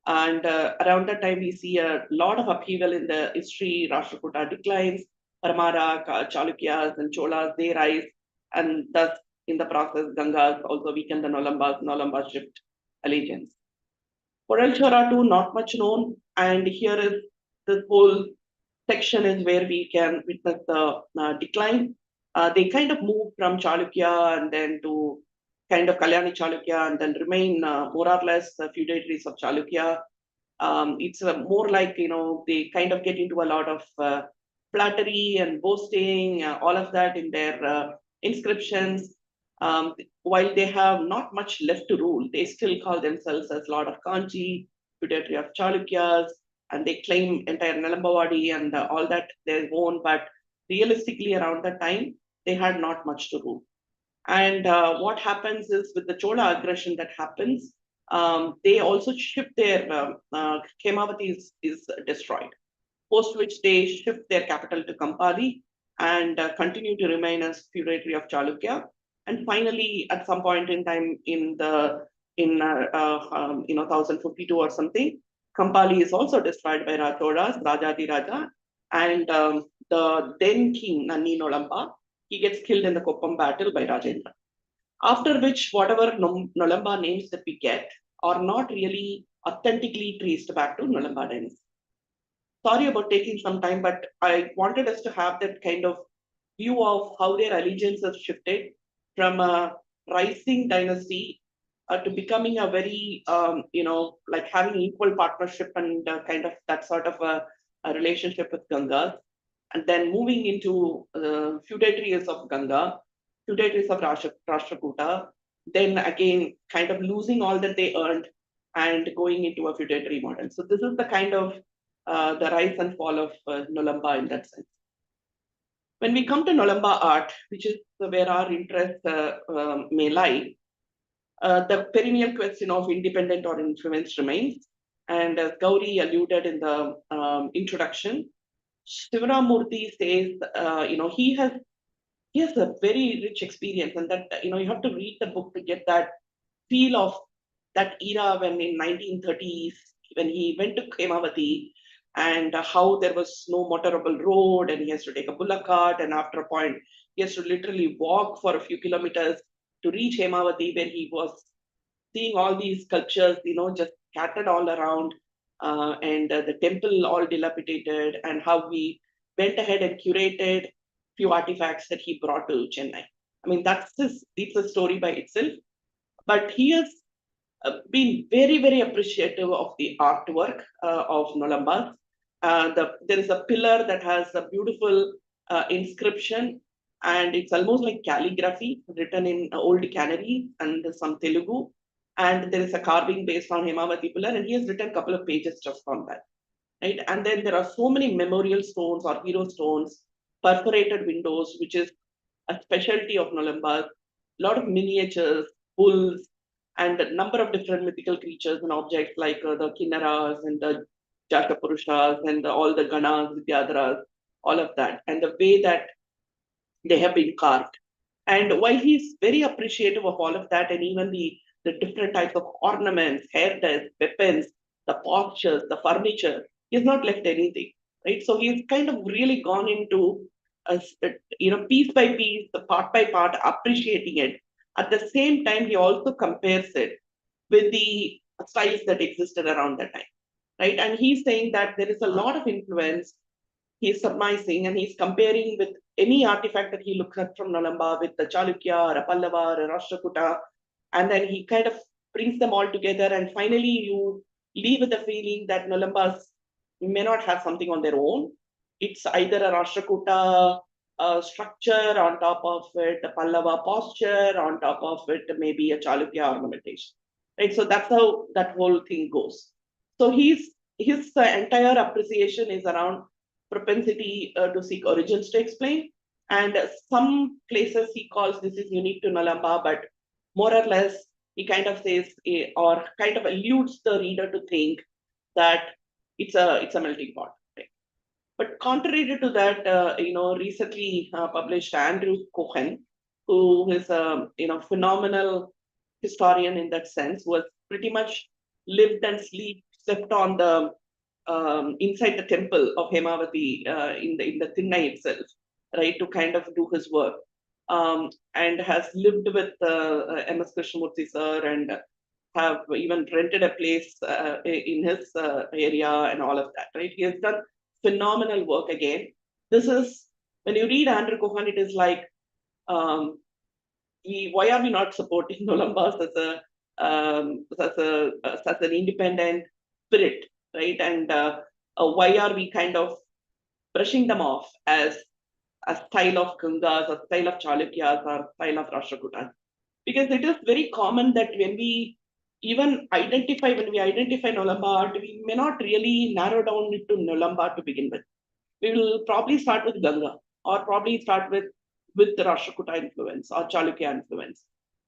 And around that time, we see a lot of upheaval in the history. Rashtrakuta declines, Parmara, Chalukyas, and Cholas, they rise. And thus, in the process, Gangas also weaken the Nolambas shift allegiance. Kodalchora too, not much known. And here is this whole section is where we can witness the decline. They kind of move from Chalukya and then to kind of Kalyani Chalukya and then remain more or less feudatories of Chalukya. It's more like, they kind of get into a lot of flattery and boasting, all of that in their inscriptions. While they have not much left to rule, they still call themselves as Lord of Kanchi, feudatory of Chalukyas, and they claim entire Nalambawadi and all that they own, but realistically around that time, they had not much to rule. And what happens is with the Chola aggression that happens, they also shift their, Khemavati is destroyed, post which they shift their capital to Kampali and continue to remain as feudatory of Chalukya. And finally, at some point in time in 1052 or something, Kampali is also destroyed by Cholas, Rajadi Raja, and the then king Nani Nolamba, he gets killed in the Koppam battle by Rajendra. After which, whatever Nolamba names that we get are not really authentically traced back to Nolamba dynasty. Sorry about taking some time, but I wanted us to have that kind of view of how their allegiance has shifted from a rising dynasty to becoming a very, like having equal partnership and kind of that sort of a relationship with Ganga. And then moving into feudatories of Ganga, feudatories of Rashtrakuta, then again kind of losing all that they earned and going into a feudatory model. So this is the kind of the rise and fall of Nolamba in that sense. When we come to Nolamba art, which is where our interest may lie, the perennial question of independent or influence remains. And as Gauri alluded in the introduction, Shivaramurthy says, he has a very rich experience, and that you have to read the book to get that feel of that era when in 1930s when he went to Khemavati and how there was no motorable road and he has to take a bullock cart, and after a point he has to literally walk for a few kilometers to reach Hemavati, where he was seeing all these sculptures, just scattered all around, and the temple all dilapidated, and how we went ahead and curated few artifacts that he brought to Chennai. I mean, it's a story by itself, but he has been very, very appreciative of the artwork of Nolambas. There is a pillar that has a beautiful inscription, and it's almost like calligraphy written in old Canary and some Telugu. And there is a carving based on Hemavati pillar, and he has written a couple of pages just on that. Right? And then there are so many memorial stones or hero stones, perforated windows, which is a specialty of Nolambas, a lot of miniatures, bulls, and a number of different mythical creatures and objects like the Kinnaras and the Jatapurushas and all the Ganas, Vidyadharas, all of that, and the way that they have been carved. And while he's very appreciative of all of that, and even the different types of ornaments, hairstyles, weapons, the postures, the furniture, he's not left anything, right? So he's kind of really gone into, piece by piece, part by part, appreciating it. At the same time, he also compares it with the styles that existed around that time, right? And he's saying that there is a lot of influence. He's surmising and he's comparing with any artifact that he looks at from Nolamba with the Chalukya or a Pallava or a Rashtrakuta, and then he kind of brings them all together, and finally you leave with the feeling that Nolambas may not have something on their own. It's either a Rashtrakuta structure on top of it, a Pallava posture on top of it, maybe a Chalukya ornamentation, right? So that's how that whole thing goes. So his entire appreciation is around propensity to seek origins to explain, And some places he calls this is unique to Nolamba, but more or less he kind of says or kind of alludes the reader to think that it's a melting pot. Right? But contrary to that, recently published Andrew Cohen, who is a phenomenal historian in that sense, was pretty much lived and slept on the inside the temple of Hemavati in the Chennai itself, right, to kind of do his work, and has lived with M.S. Krishnamurthy sir and have even rented a place in his area and all of that, right? He has done phenomenal work again. This is, when you read Andrew Cohen, it is like, why are we not supporting Nolambas as an independent spirit, right? And why are we kind of brushing them off as a style of Gangas, a style of Chalukyas, or style of Rashtrakutas? Because it is very common that when we identify Nolamba art, we may not really narrow down it to Nolamba to begin with. We will probably start with Ganga, or probably start with the Rashtrakuta influence or Chalukya influence.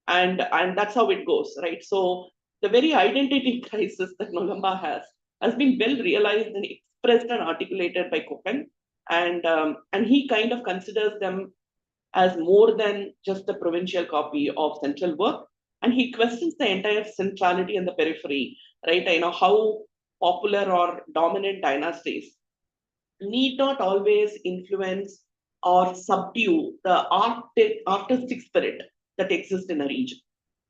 And that's how it goes, right? So the very identity crisis that Nolamba has been well realized and expressed and articulated by Cohen. And he kind of considers them as more than just a provincial copy of central work. And he questions the entire centrality and the periphery, right? How popular or dominant dynasties need not always influence or subdue the artistic spirit that exists in a region.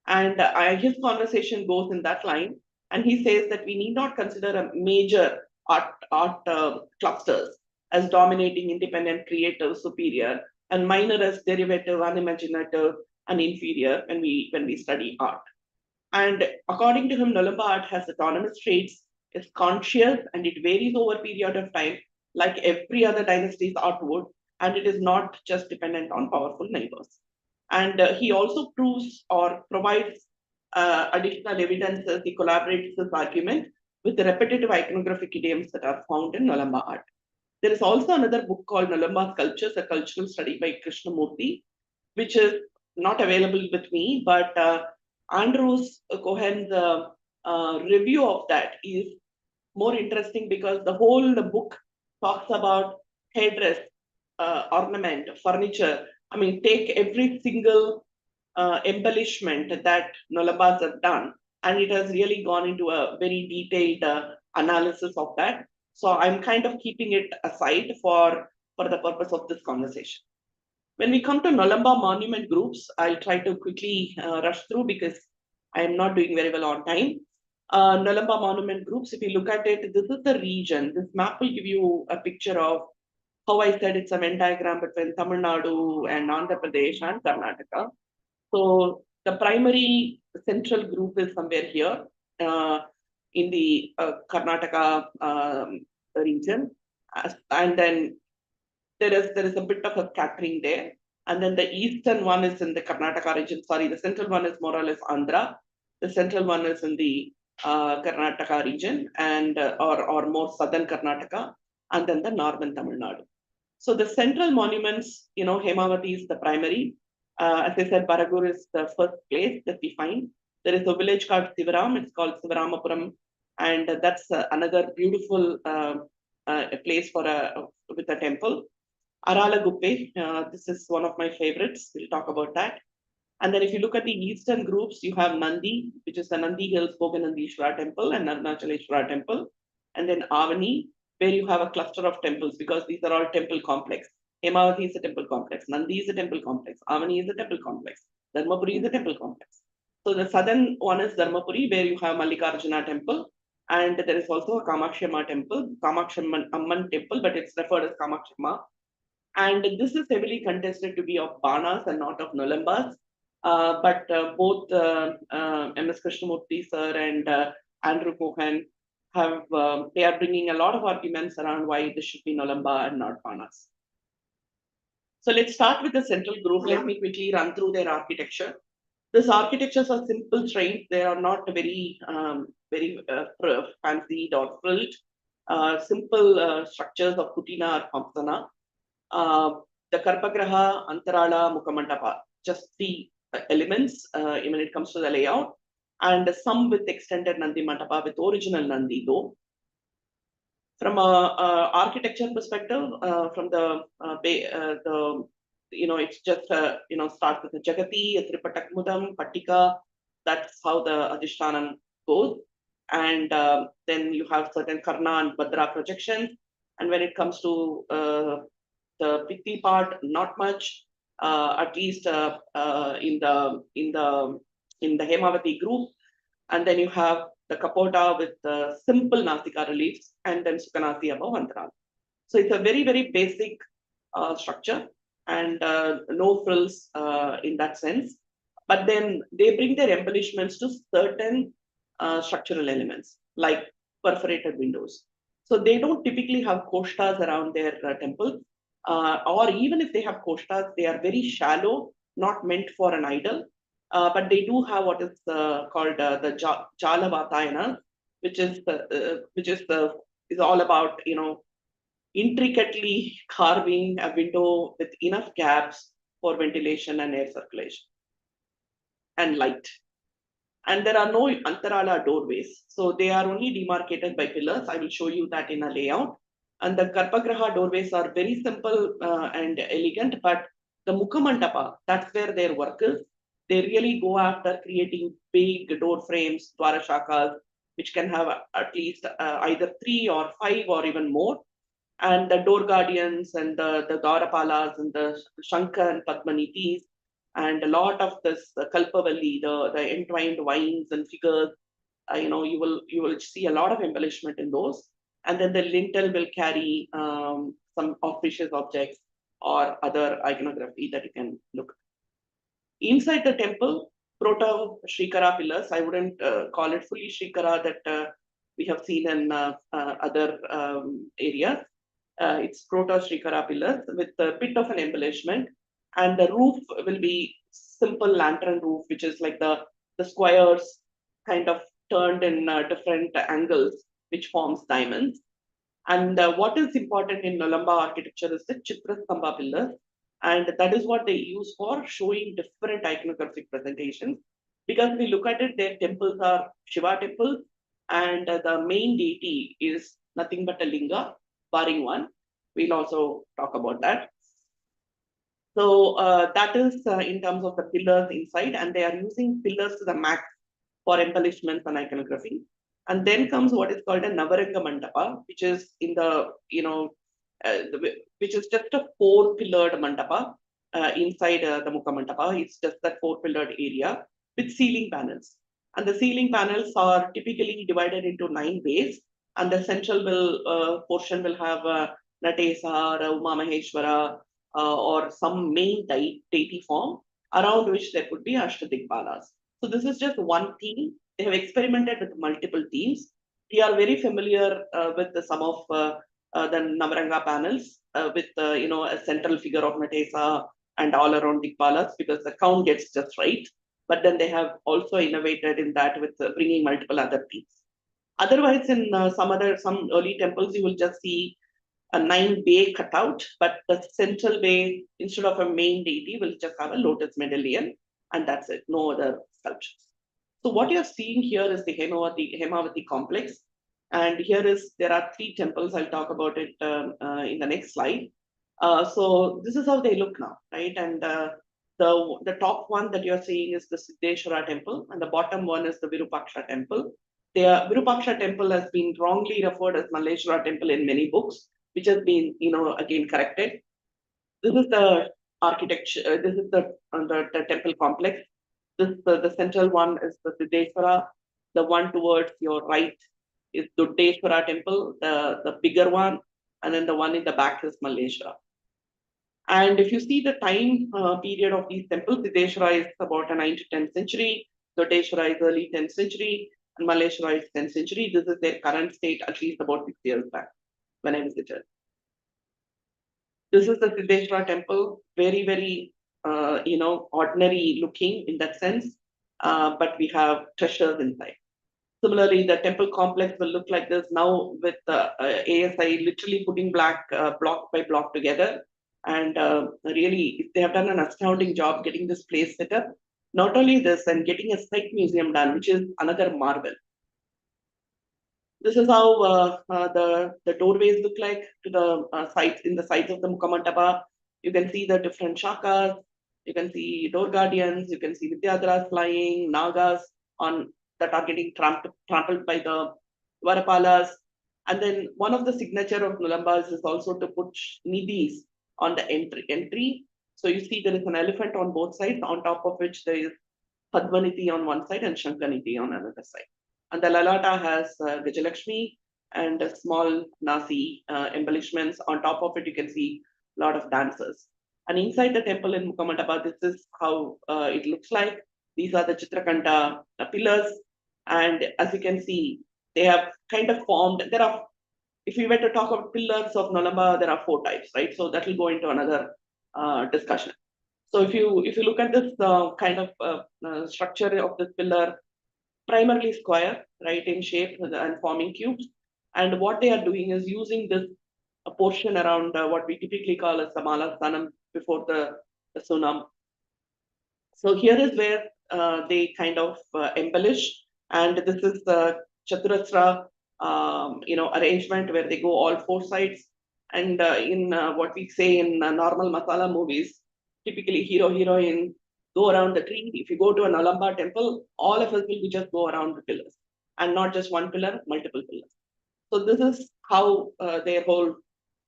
And his conversation goes in that line. And he says that we need not consider a major art clusters as dominating, independent, creative, superior, and minor as derivative, unimaginative, and inferior when we study art. And according to him, Nolamba art has autonomous traits, is conscious, and it varies over a period of time, like every other dynasty's art would, and it is not just dependent on powerful neighbors. And he also proves or provides additional evidences. He collaborates his argument with the repetitive iconographic idioms that are found in Nolamba art. There is also another book called Nolamba Sculptures, a cultural study by Krishnamurthy, which is not available with me, but Andrew's Cohen's review of that is more interesting because the whole book talks about headdress, ornament, furniture. I mean, take every single embellishment that Nolambas have done, and it has really gone into a very detailed analysis of that. So I'm kind of keeping it aside for the purpose of this conversation. When we come to Nolamba monument groups, I'll try to quickly rush through because I am not doing very well on time. Nolamba monument groups, if you look at it, this is the region. This map will give you a picture of how I said it's a Venn diagram between Tamilnadu and Andhra Pradesh and Karnataka. So the primary central group is somewhere here in the Karnataka region. And then there is a bit of a scattering there. And then the eastern one is in the Karnataka region. Sorry, the central one is more or less Andhra. The central one is in the Karnataka region and or more southern Karnataka, and then the northern Tamil Nadu. So the central monuments, Hemavati is the primary. As I said, Baragur is the first place that we find. There is a village called Sivaram. It's called Sivaramapuram, and that's another beautiful place with a temple. Arala Guppe, this is one of my favorites. We'll talk about that. And then if you look at the eastern groups, you have Nandi, which is the Nandi Hills Bhoganandishwara temple and Arunachaleshwara temple. And then Avani, where you have a cluster of temples because these are all temple complex. Hemavati is a temple complex. Nandi is a temple complex. Avani is a temple complex. Dharmapuri is a temple complex. So the southern one is Dharmapuri, where you have Mallikarjuna temple. And there is also a Kamakshi Amma temple, Kamakshi Amman temple, but it's referred as Kamakshi Amma. And this is heavily contested to be of Banas and not of Nolambas. But both M.S. Krishnamurthy sir and Andrew Cohen they are bringing a lot of arguments around why this should be Nolamba and not Banas. So let's start with the central group. Let me quickly run through their architecture. These architectures are simple traits. They are not very fancied or frilled. Simple structures of Kutina or Hamsana. the Karpagraha, Antarala, Mukhamandapa, just three elements when it comes to the layout, and some with extended Nandi Mandapa with original Nandi though. From a architecture perspective, from the it's just starts with the Jagati, Tripatakmudam, Pattika. That's how the Adhishtanam goes, and then you have certain Karna and Bhadra projections. And when it comes to the Pitti part, not much. At least in the Hemavati group, and then you have the Kapota with the simple Nasika reliefs, and then Sukhanati above Antara. So it's a very, very basic structure, and no frills in that sense. But then they bring their embellishments to certain structural elements, like perforated windows. So they don't typically have koshtas around their temples, or even if they have koshtas, they are very shallow, not meant for an idol. But they do have what is called the Jalavatayana, which is all about intricately carving a window with enough gaps for ventilation and air circulation and light. And there are no Antarala doorways, so they are only demarcated by pillars. I will show you that in a layout. And the Karpagraha doorways are very simple and elegant, but the Mukhamandapa, that's where their work is. They really go after creating big door frames, Dwarashakas, which can have at least either 3 or 5 or even more. And the door guardians and the Dwarapalas and the Shankar and Padmanitis, and a lot of this Kalpavalli, the entwined vines and figures, you will see a lot of embellishment in those. And then the lintel will carry some auspicious objects or other iconography that you can look at. Inside the temple, proto Shrikara pillars. I wouldn't call it fully Shrikara that we have seen in other areas. It's proto Shrikara pillars with a bit of an embellishment, and the roof will be simple lantern roof, which is like the squares kind of turned in different angles, which forms diamonds. And what is important in Nolamba architecture is the Chitrastambha pillars, and that is what they use for showing different iconographic presentations. Because we look at it, their temples are Shiva temples, and the main deity is nothing but a linga, barring one. We'll also talk about that. So that is in terms of the pillars inside, and they are using pillars to the max for embellishments and iconography. And then comes what is called a Navaranga Mandapa, which is in the which is just a 4-pillared mandapa inside the Mukha Mandapa. It's just that 4-pillared area with ceiling panels. And the ceiling panels are typically divided into 9 bays, and the central portion will have Natesa, Uma Maheshwara, or some main deity form around which there could be Ashtadikpalas. So this is just one theme. They have experimented with multiple themes. We are very familiar with some of the Navaranga panels with a central figure of Natesa and all around Dikpalas, because the count gets just right. But then they have also innovated in that with bringing multiple other themes. Otherwise, in some early temples, you will just see a 9-bay cutout, but the central bay, instead of a main deity, will just have a lotus medallion, and that's it, no other sculptures. So what you're seeing here is the Hemavati complex, and there are 3 temples. I'll talk about it in the next slide. So this is how they look now, right? And the top one that you're seeing is the Siddheshwara temple, and the bottom one is the Virupaksha temple. The Virupaksha temple has been wrongly referred as Malleshwara temple in many books, which has been, again corrected. This is the architecture. This is the temple complex. The central one is the Siddheshwara. The one towards your right is Duddeshwara temple, the bigger one, and then the one in the back is Malleshwara. And if you see the time period of these temples, Siddheshwara is about a 9th to 10th century, Duddeshwara is early 10th century, and Malleshwara is 10th century. This is their current state, at least about 6 years back when I visited. This is the Siddheshwara temple, very, very, ordinary looking in that sense, but we have treasures inside. Similarly, the temple complex will look like this now with ASI literally putting block by block together. And really, they have done an astounding job getting this place set up. Not only this, and getting a site museum done, which is another marvel. This is how the doorways look like to the sides in the sides of the Mukhamandapa. You can see the different shakas. You can see door guardians. You can see Vidyadharas flying, Nagas on that are getting trampled by the Varapalas. And then one of the signature of Nolambas is also to put nidhis on the entry. So you see there is an elephant on both sides, on top of which there is Padmaniti on one side and Shankaniti on another side. And the Lalata has Gajalakshmi and a small Nasi embellishments. On top of it, you can see a lot of dancers. And inside the temple in Mukhamandapa, this is how it looks like. These are the Chitrakanta pillars. And as you can see, they have kind of formed, if we were to talk about pillars of Nolamba, there are 4 types, right? So that will go into another discussion. So if you look at this kind of structure of this pillar, primarily square, right, in shape and forming cubes. And what they are doing is using this portion around what we typically call a Samala Sanam before the Sunam. So here is where they kind of embellish, and this is the Chaturasra, arrangement where they go all 4 sides. And in what we say in normal masala movies, typically hero heroine go around the tree. If you go to a Nolamba temple, all of us will be just go around the pillars, and not just one pillar, multiple pillars. So this is how their whole,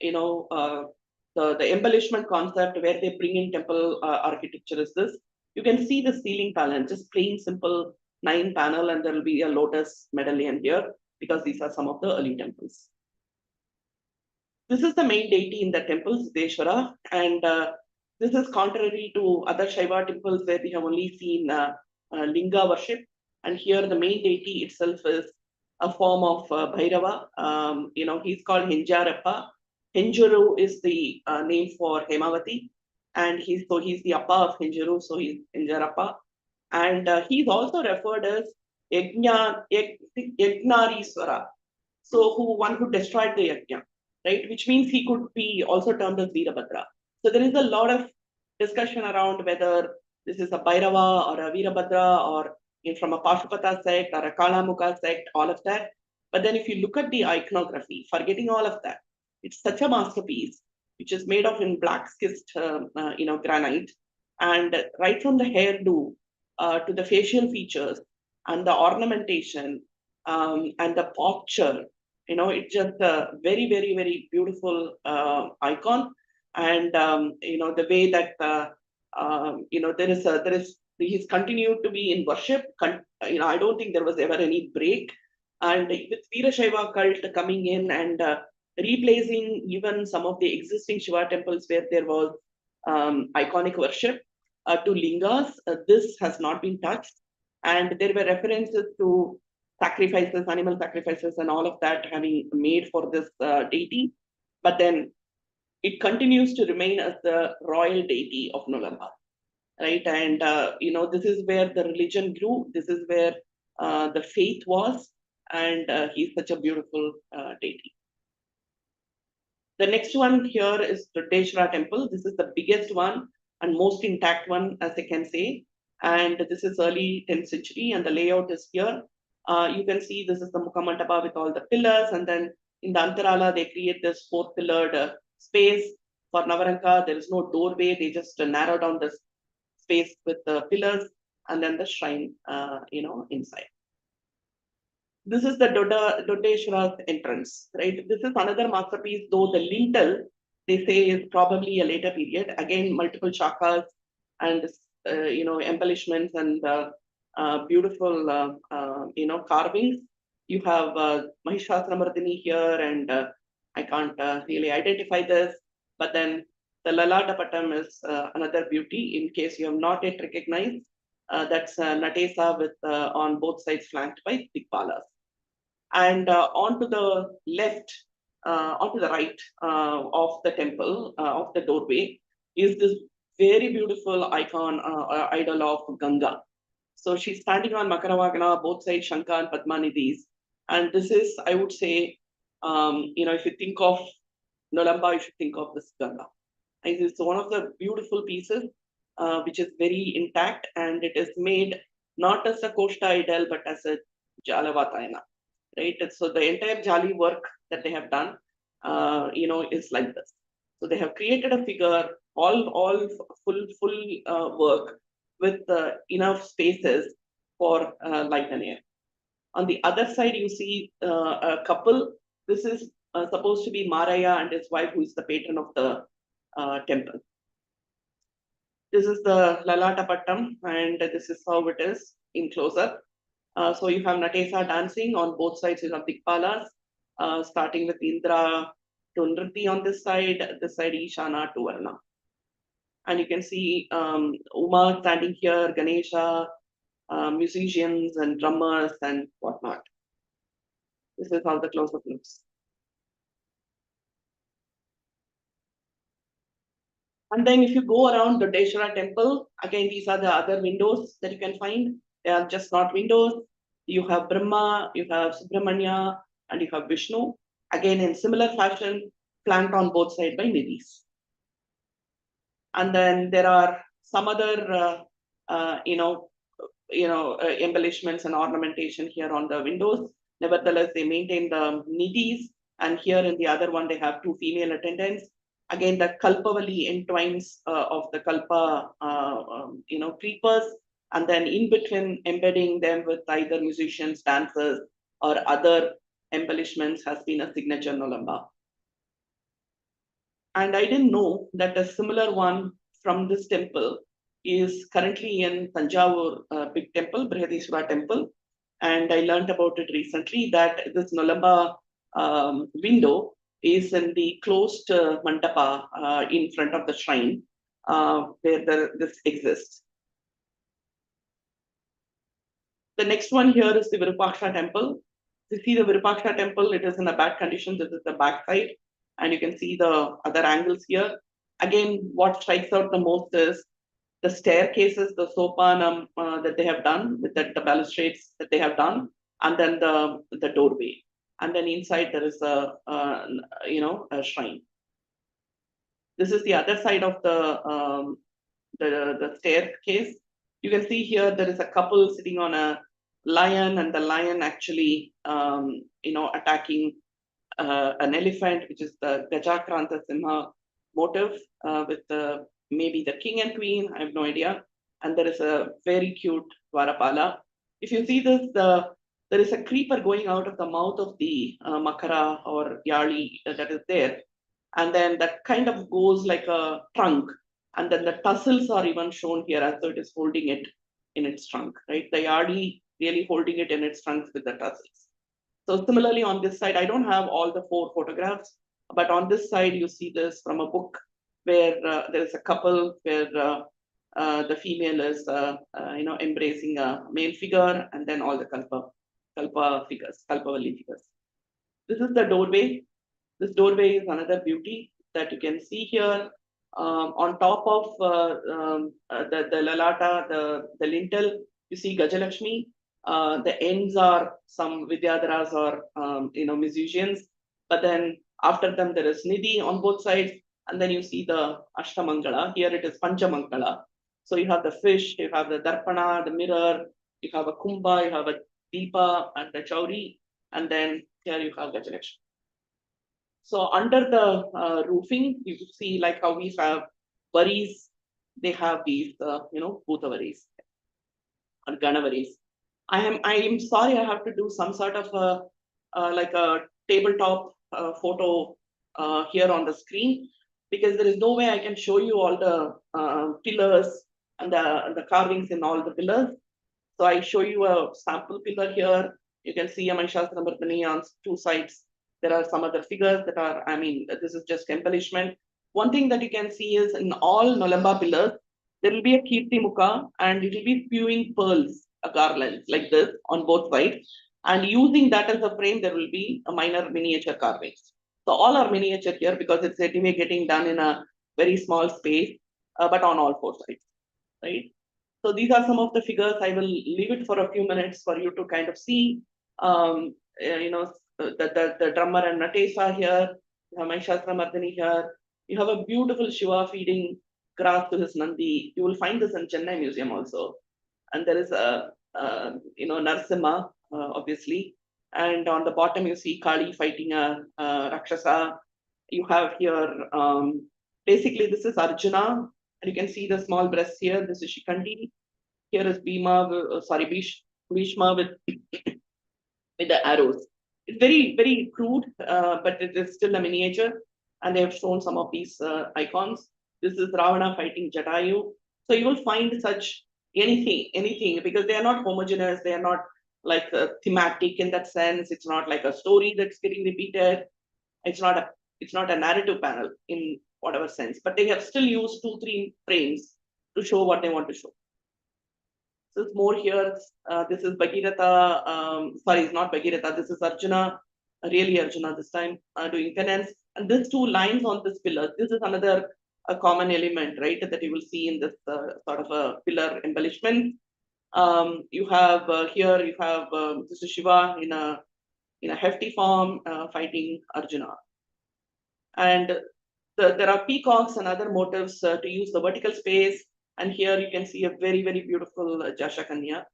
the embellishment concept where they bring in temple architecture is this. You can see the ceiling panel, just plain simple 9 panel, and there will be a lotus medallion here because these are some of the early temples. This is the main deity in the temple, Siddheshwara, and this is contrary to other Shaiva temples where we have only seen Linga worship. And here the main deity itself is a form of Bhairava. He's called Henjarappa. Henjuru is the name for Hemavati, and he's the Appa of Henjuru, so he's Henjarappa. And he's also referred as Yajnariswara, so one who destroyed the Yajna, right? Which means he could be also termed as Veerabhadra. So there is a lot of discussion around whether this is a Bhairava or a Veerabhadra or from a Pashupata sect or a Kalamukha sect, all of that. But then if you look at the iconography, forgetting all of that, it's such a masterpiece, which is made of in black schist, granite. And right from the hairdo to the facial features and the ornamentation and the posture, it's just a very, very, very beautiful icon. And the way that he's continued to be in worship. I don't think there was ever any break. And with Veerashaiva cult coming in and replacing even some of the existing Shiva temples where there was iconic worship to lingas, this has not been touched. And there were references to sacrifices, animal sacrifices, and all of that having made for this deity. But then it continues to remain as the royal deity of Nolamba, right? And this is where the religion grew. This is where the faith was, and he's such a beautiful deity. The next one here is Dodeshwara temple. This is the biggest one and most intact one, as I can say. And this is early 10th century, and the layout is here. You can see this is the Mukhamandapa with all the pillars, and then in the Antarala, they create this 4-pillared space. For Navaranka, there is no doorway. They just narrow down the space with the pillars, and then the shrine, inside. This is the Dodeshwara's entrance, right? This is another masterpiece, though the lintel, they say, is probably a later period. Again, multiple shakas and, embellishments and beautiful, carvings. You have Mahishasramardini here, and I can't really identify this. But then the Lalata Patam is another beauty, in case you have not yet recognized. That's Natesa with on both sides flanked by Dikpalas. And onto the left, onto the right of the temple, of the doorway, is this very beautiful icon, idol of Ganga. So she's standing on Makaravagana, both sides Shankha and Padmanidhis. And this is, I would say, if you think of Nolamba, you should think of this Ganga. It's one of the beautiful pieces, which is very intact, and it is made not as a Koshta idol, but as a Jalavatayana, right? So the entire Jali work that they have done, is like this. So they have created a figure, all full work with enough spaces for light and air. On the other side, you see a couple. This is supposed to be Maraya and his wife, who is the patron of the temple. This is the Lalata Pattam, and this is how it is in close-up. So you have Natesa dancing on both sides. You have Dikpalas, starting with Indra to Nriti on this side Ishana to Varna. And you can see Uma standing here, Ganesha, musicians and drummers and whatnot. This is how the close-up looks. And then if you go around the Deshwara temple, again, these are the other windows that you can find. They are just not windows. You have Brahma, you have Subramanya, and you have Vishnu. Again, in similar fashion, flanked on both sides by Nidhis. And then there are some other, embellishments and ornamentation here on the windows. Nevertheless, they maintain the Nidhis. And here in the other one, they have two female attendants. Again, the Kalpavali entwines of the Kalpa, creepers, and then in between embedding them with either musicians, dancers, or other embellishments has been a signature Nolamba. And I didn't know that a similar one from this temple is currently in Tanjavur big temple, Brihadishwara temple. And I learned about it recently that this Nolamba window is in the closed mandapa in front of the shrine where this exists. The next one here is the Virupaksha temple. You see the Virupaksha temple, it is in a bad condition. This is the back side, and you can see the other angles here. Again, what strikes out the most is the staircases, the sopanam that they have done, with the balustrades that they have done, and then the doorway. And then inside there is a shrine. This is the other side of the staircase. You can see here there is a couple sitting on a lion, and the lion actually attacking an elephant, which is the Gajakranta Simha motive with maybe the king and queen. I have no idea. And there is a very cute Dwarapala. If you see this, there is a creeper going out of the mouth of the Makara or Yali that is there. And then that kind of goes like a trunk. And then the tussles are even shown here as though it is holding it in its trunk, right? The Yali really holding it in its trunk with the tussles. So similarly on this side, I don't have all the 4 photographs, but on this side, you see this from a book where there is a couple where the female is, embracing a male figure, and then all the Kalpa figures, Kalpavali figures. This is the doorway. This doorway is another beauty that you can see here. On top of the Lalata, the lintel, you see Gajalakshmi. The ends are some Vidyadharas or musicians, but then after them there is Nidhi on both sides, and then you see the Ashtamangala. Here it is Panchamangala. So you have the fish, you have the Darpana, the mirror, you have a Kumbha, you have a Deepa and the Chauri, and then here you have Gajalakshmi. So under the roofing, you see like how we have varis, they have these, Bhutavaris or Ganavaris. I am sorry, I have to do some sort of like a tabletop photo here on the screen, because there is no way I can show you all the pillars and the carvings in all the pillars. So I show you a sample pillar here. You can see a Mahishasura on 2 sides. There are some other figures that are, this is just embellishment. One thing that you can see is in all Nolamba pillars, there will be a Kirti Mukha, and it will be spewing pearls, a garland like this on both sides. And using that as a frame, there will be a minor miniature carvings. So all are miniature here because it's anyway getting done in a very small space, but on all 4 sides, right? So these are some of the figures. I will leave it for a few minutes for you to kind of see, the drummer and Natesa here, Mahishasura Mardini here, You have a beautiful Shiva feeding grass to his Nandi. You will find this in Chennai Museum also. And there is Narasimha, obviously. And on the bottom, you see Kali fighting a Rakshasa. You have here, basically, this is Arjuna. And you can see the small breasts here. This is Shikandi. Here is Bhishma with the arrows. It's very, very crude, but it is still a miniature. And they have shown some of these icons. This is Ravana fighting Jatayu. So you will find such anything, because they are not homogeneous. They are not like thematic in that sense. It's not like a story that's getting repeated. It's not a narrative panel in whatever sense, but they have still used 2-3 frames to show what they want to show. So it's more here. This is Bhagirath. Sorry, it's not Bhagirath. This is Arjuna, really Arjuna this time, doing penance. And these 2 lines on this pillar, this is another a common element, right, that you will see in this sort of a pillar embellishment. You have here, you have this is Shiva in a hefty form fighting Arjuna. And there are peacocks and other motifs to use the vertical space. And here you can see a very, very beautiful Jashakanya.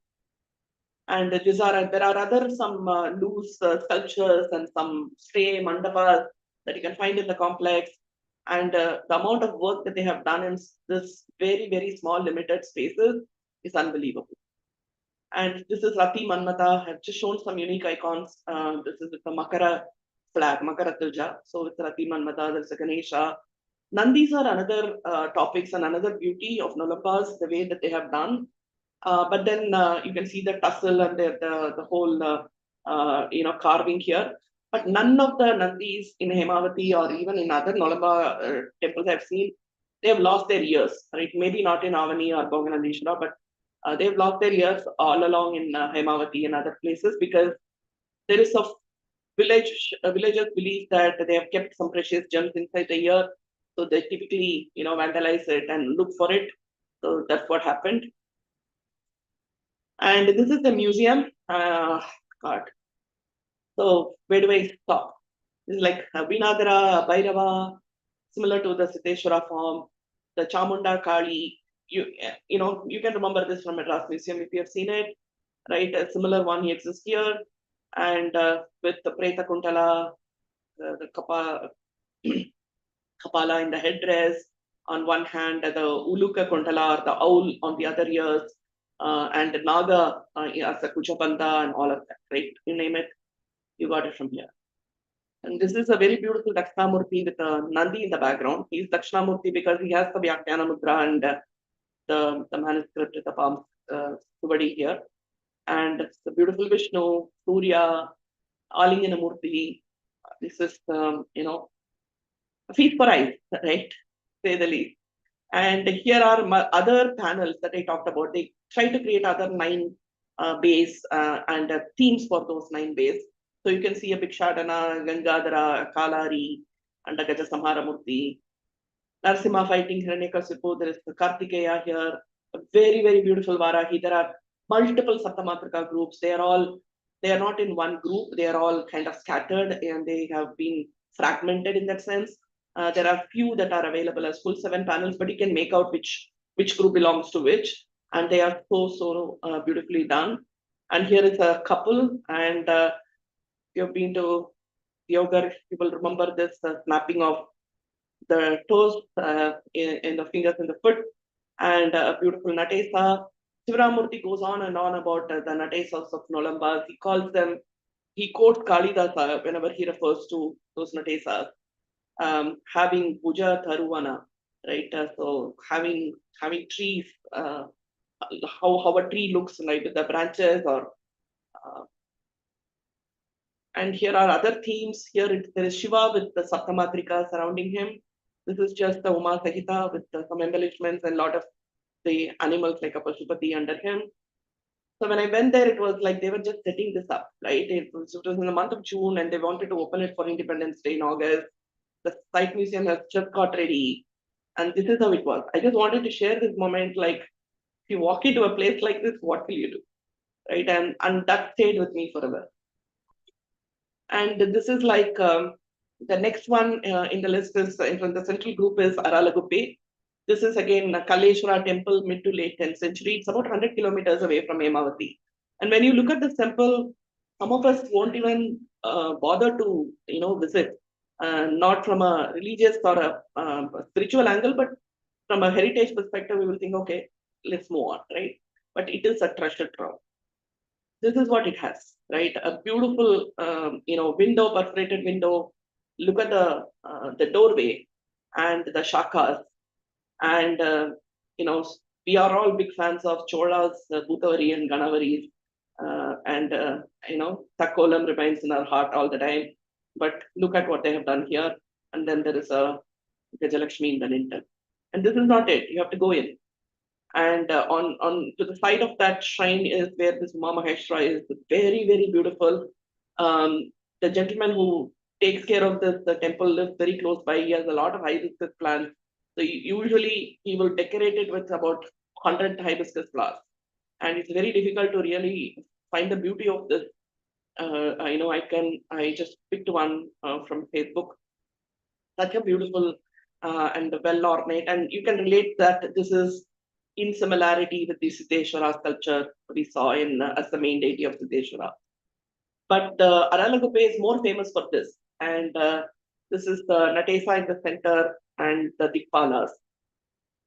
And there are other some loose sculptures and some stray mandapas that you can find in the complex. And the amount of work that they have done in this very, very small limited spaces is unbelievable. And this is Rati Manmata. I've just shown some unique icons. This is the Makara flag, Makara Tilja. So with Rati Manmata, there's a Ganesha. Nandis are another topics and another beauty of Nolambas, the way that they have done. But then you can see the tussle and the whole carving here. But none of the Nandis in Hemavati or even in other Nolamba temples I've seen, they have lost their ears. Right? Maybe not in Avani or Bhoganandeshwara, but they've lost their ears all along in Hemavati and other places, because there is a villagers believe that they have kept some precious gems inside the ear. So they typically, vandalize it and look for it. So that's what happened. And this is the museum. God. So where do I stop? This is like Vinadara, Bhairava, similar to the Siddheshwara form, the Chamunda Kali. You can remember this from Madras Museum if you have seen it, right? A similar one exists here, and with the Preta Kuntala, the Kapala in the headdress on one hand, the Uluka Kuntala, or the owl on the other ears, and Naga as a Kuchapanta and all of that, right? You name it, you got it from here. And this is a very beautiful Dakshinamurti with a Nandi in the background. He's Dakshinamurti because he has the Vyakhyana Mudra and the manuscript, the palm Suvadi here. And the beautiful Vishnu, Surya, Alingana Murti. This is, a feast for eyes, right? Say the least. And here are other panels that I talked about. They try to create other 9 bays and themes for those 9 bays. So you can see a Bhikshadana, Gangadhara, Kalari, and a Gaja Samhara Murti. Narasimha fighting Hiranyakasipu. There is the Kartikeya here. A very, very beautiful Varahi. There are multiple Saptamatrika groups. They are not in one group. They are all kind of scattered and they have been fragmented in that sense. There are few that are available as full 7 panels, but you can make out which group belongs to which. And they are so beautifully done. And here is a couple, and you've been to yoga, you will remember this snapping of the toes in the fingers in the foot, and a beautiful Natesa. Sivaramurti goes on and on about the Natesas of Nolambas. He quotes Kalidasa whenever he refers to those Natesas, having Puja Tharuvana, right? So having trees, how a tree looks like with the branches, or and here are other themes. Here there is Shiva with the Saptamatrika surrounding him. This is just the Uma Sahita with some embellishments and a lot of the animals like a Pashupati under him. So when I went there, it was like they were just setting this up, right? It was in the month of June and they wanted to open it for Independence Day in August. The site museum has just got ready. And this is how it was. I just wanted to share this moment, like, if you walk into a place like this, what will you do? Right? And that stayed with me forever. And this is like The next one in the list is from the central group is Aralaguppe. This is again a Kaleshwara temple, mid to late 10th century. It's about 100 kilometers away from Hemavati. And when you look at this temple, some of us won't even bother to visit, not from a religious or a spiritual angle, but from a heritage perspective, we will think, okay, let's move on, right? But it is a treasure trove. This is what it has, right? A beautiful, window, perforated window. Look at the doorway and the shakas, and you know, we are all big fans of Chola's Bhutavari and Ganavaris, and Takolam remains in our heart all the time. But look at what they have done here, and then there is a Gajalakshmi in the lintel, and this is not it. You have to go in. And on to the side of that shrine is where this Uma Maheshwara is, very, very beautiful. The gentleman who takes care of the temple lives very close by. He has a lot of hibiscus plants. So usually he will decorate it with about 100 hibiscus flowers. And it's very difficult to really find the beauty of this. I just picked one from Facebook. Such a beautiful and well ornate. And you can relate that this is in similarity with the Siddheshwara sculpture we saw in as the main deity of Siddheshwara. But Aralaguppe is more famous for this. And this is the Natesa in the center and the Dikpalas.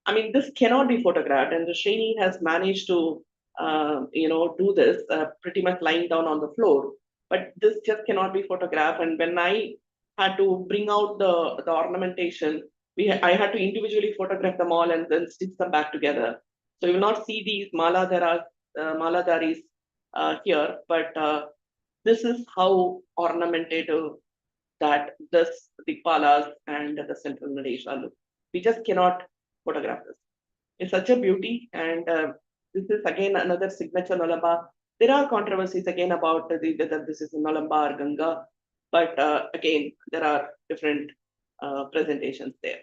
I mean, this cannot be photographed, and the Srini has managed to, do this pretty much lying down on the floor. But this just cannot be photographed. And when I had to bring out the ornamentation, I had to individually photograph them all and then stitch them back together. So you will not see these maladaris here, but this is how ornamentative that this Dikpalas and the central Nadesha look. We just cannot photograph this. It's such a beauty, and this is again another signature Nolamba. There are controversies again about whether this is Nolamba or Ganga, but again, there are different presentations there.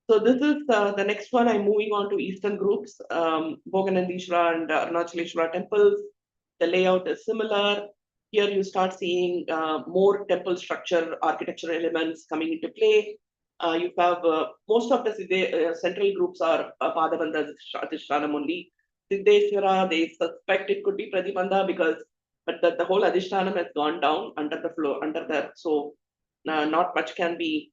So this is the next one. I'm moving on to Eastern groups, Bhoganandishwara and Arunachaleshwara temples. The layout is similar. Here you start seeing more temple structure, architectural elements coming into play. You have most of the central groups are Padabandha Adhishtanam only. Siddheshwara, they suspect it could be Pradibandha but the whole Adhishtanam has gone down under the floor, so not much can be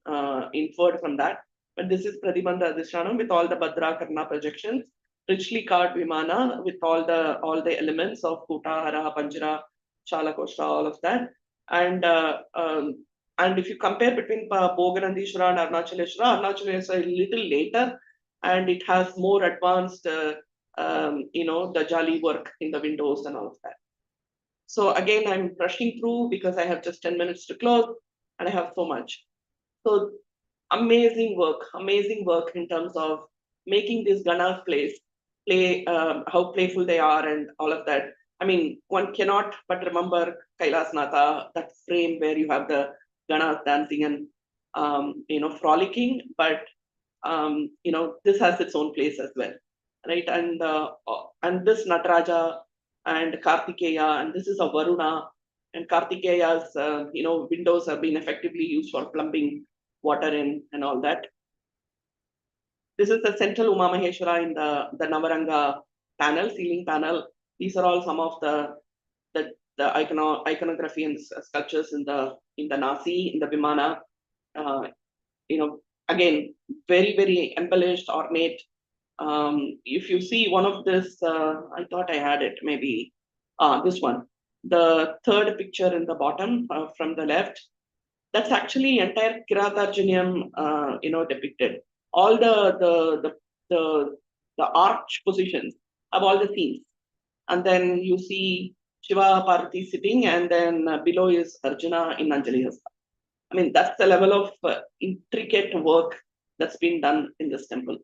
inferred from that. But this is Pradibandha Adhishtanam with all the Bhadra Karna projections, richly carved Vimana with all the elements of Kuta, Hara, Panjara, Chalakosha, all of that. And if you compare between Bhoganandishwara and Arunachaleshwara, Arunachaleshwara is a little later, and it has more advanced, the jali work in the windows and all of that. So again, I'm rushing through because I have just 10 minutes to close, and I have so much. So amazing work in terms of making these Ganas play how playful they are and all of that. I mean, one cannot but remember Kailasnatha, that frame where you have the Ganas dancing and frolicking, but this has its own place as well, right? And this Nataraja and Kartikeya, and this is a Varuna, and Kartikeya's windows have been effectively used for plumbing water in and all that. This is the central Uma Maheshwara in the Navaranga panel, ceiling panel. These are all some of the iconography and sculptures in the Nasi, in the Vimana. Again, very, very embellished, ornate. If you see one of this, I thought I had it, maybe this one. The third picture in the bottom from the left, that's actually entire Kiratarjuniam, depicted. All the arch positions have all the scenes. And then you see Shiva Parvati sitting, and then below is Arjuna in Anjali Hasta. I mean, that's the level of intricate work that's been done in this temple.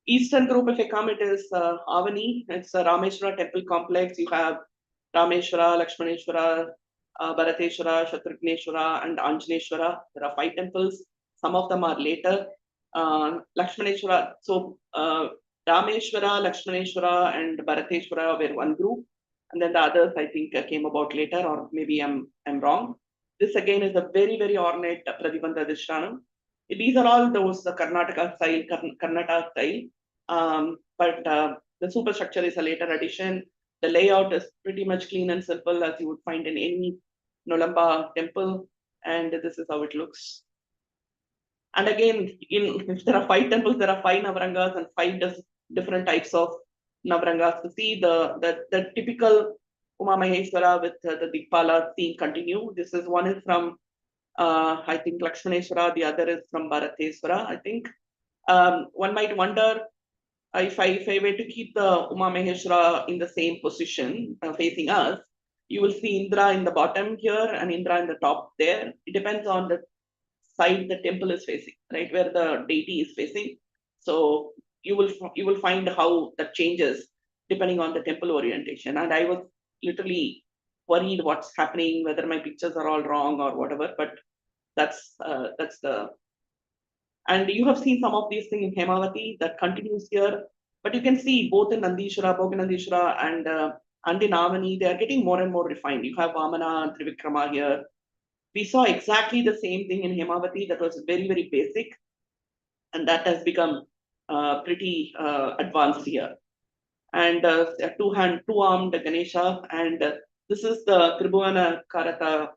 Eastern group, if I come, it is Avani. It's a Rameshwara temple complex. You have Rameshwara, Lakshmaneshwara, Bharateshwara, Shatrughneshwara, and Anjaneshwara. There are 5 temples. Some of them are later. Lakshmaneshwara, so Rameshwara, Lakshmaneshwara, and Bharateshwara were one group. And then the others, I think, came about later, or maybe I'm wrong. This again is a very, very ornate Pradibandha Adhishtanam. These are all those the Karnataka style, Karnataka style. But the superstructure is a later addition. The layout is pretty much clean and simple as you would find in any Nolamba temple. And this is how it looks. And again, if there are 5 temples, there are 5 Navarangas and 5 different types of Navarangas. To see the typical Uma Maheshwara with the Dikpala theme continue. This is one is from I think Lakshmaneshwara, the other is from Bharateswara, I think. One might wonder if I were to keep the Uma Maheshwara in the same position facing us, you will see Indra in the bottom here and Indra in the top there. It depends on the side the temple is facing, right, where the deity is facing. So you will find how that changes depending on the temple orientation. And I was literally worried what's happening, whether my pictures are all wrong or whatever. But that's the. And you have seen some of these things in Hemavati that continues here. But you can see both in Nandishwara, Bhoganandishwara, and in Avani, they are getting more and more refined. You have Vamana and Trivikrama here. We saw exactly the same thing in Hemavati that was very, very basic. And that has become pretty advanced here. And two-armed Ganesha. And this is the Tribhuvana Karata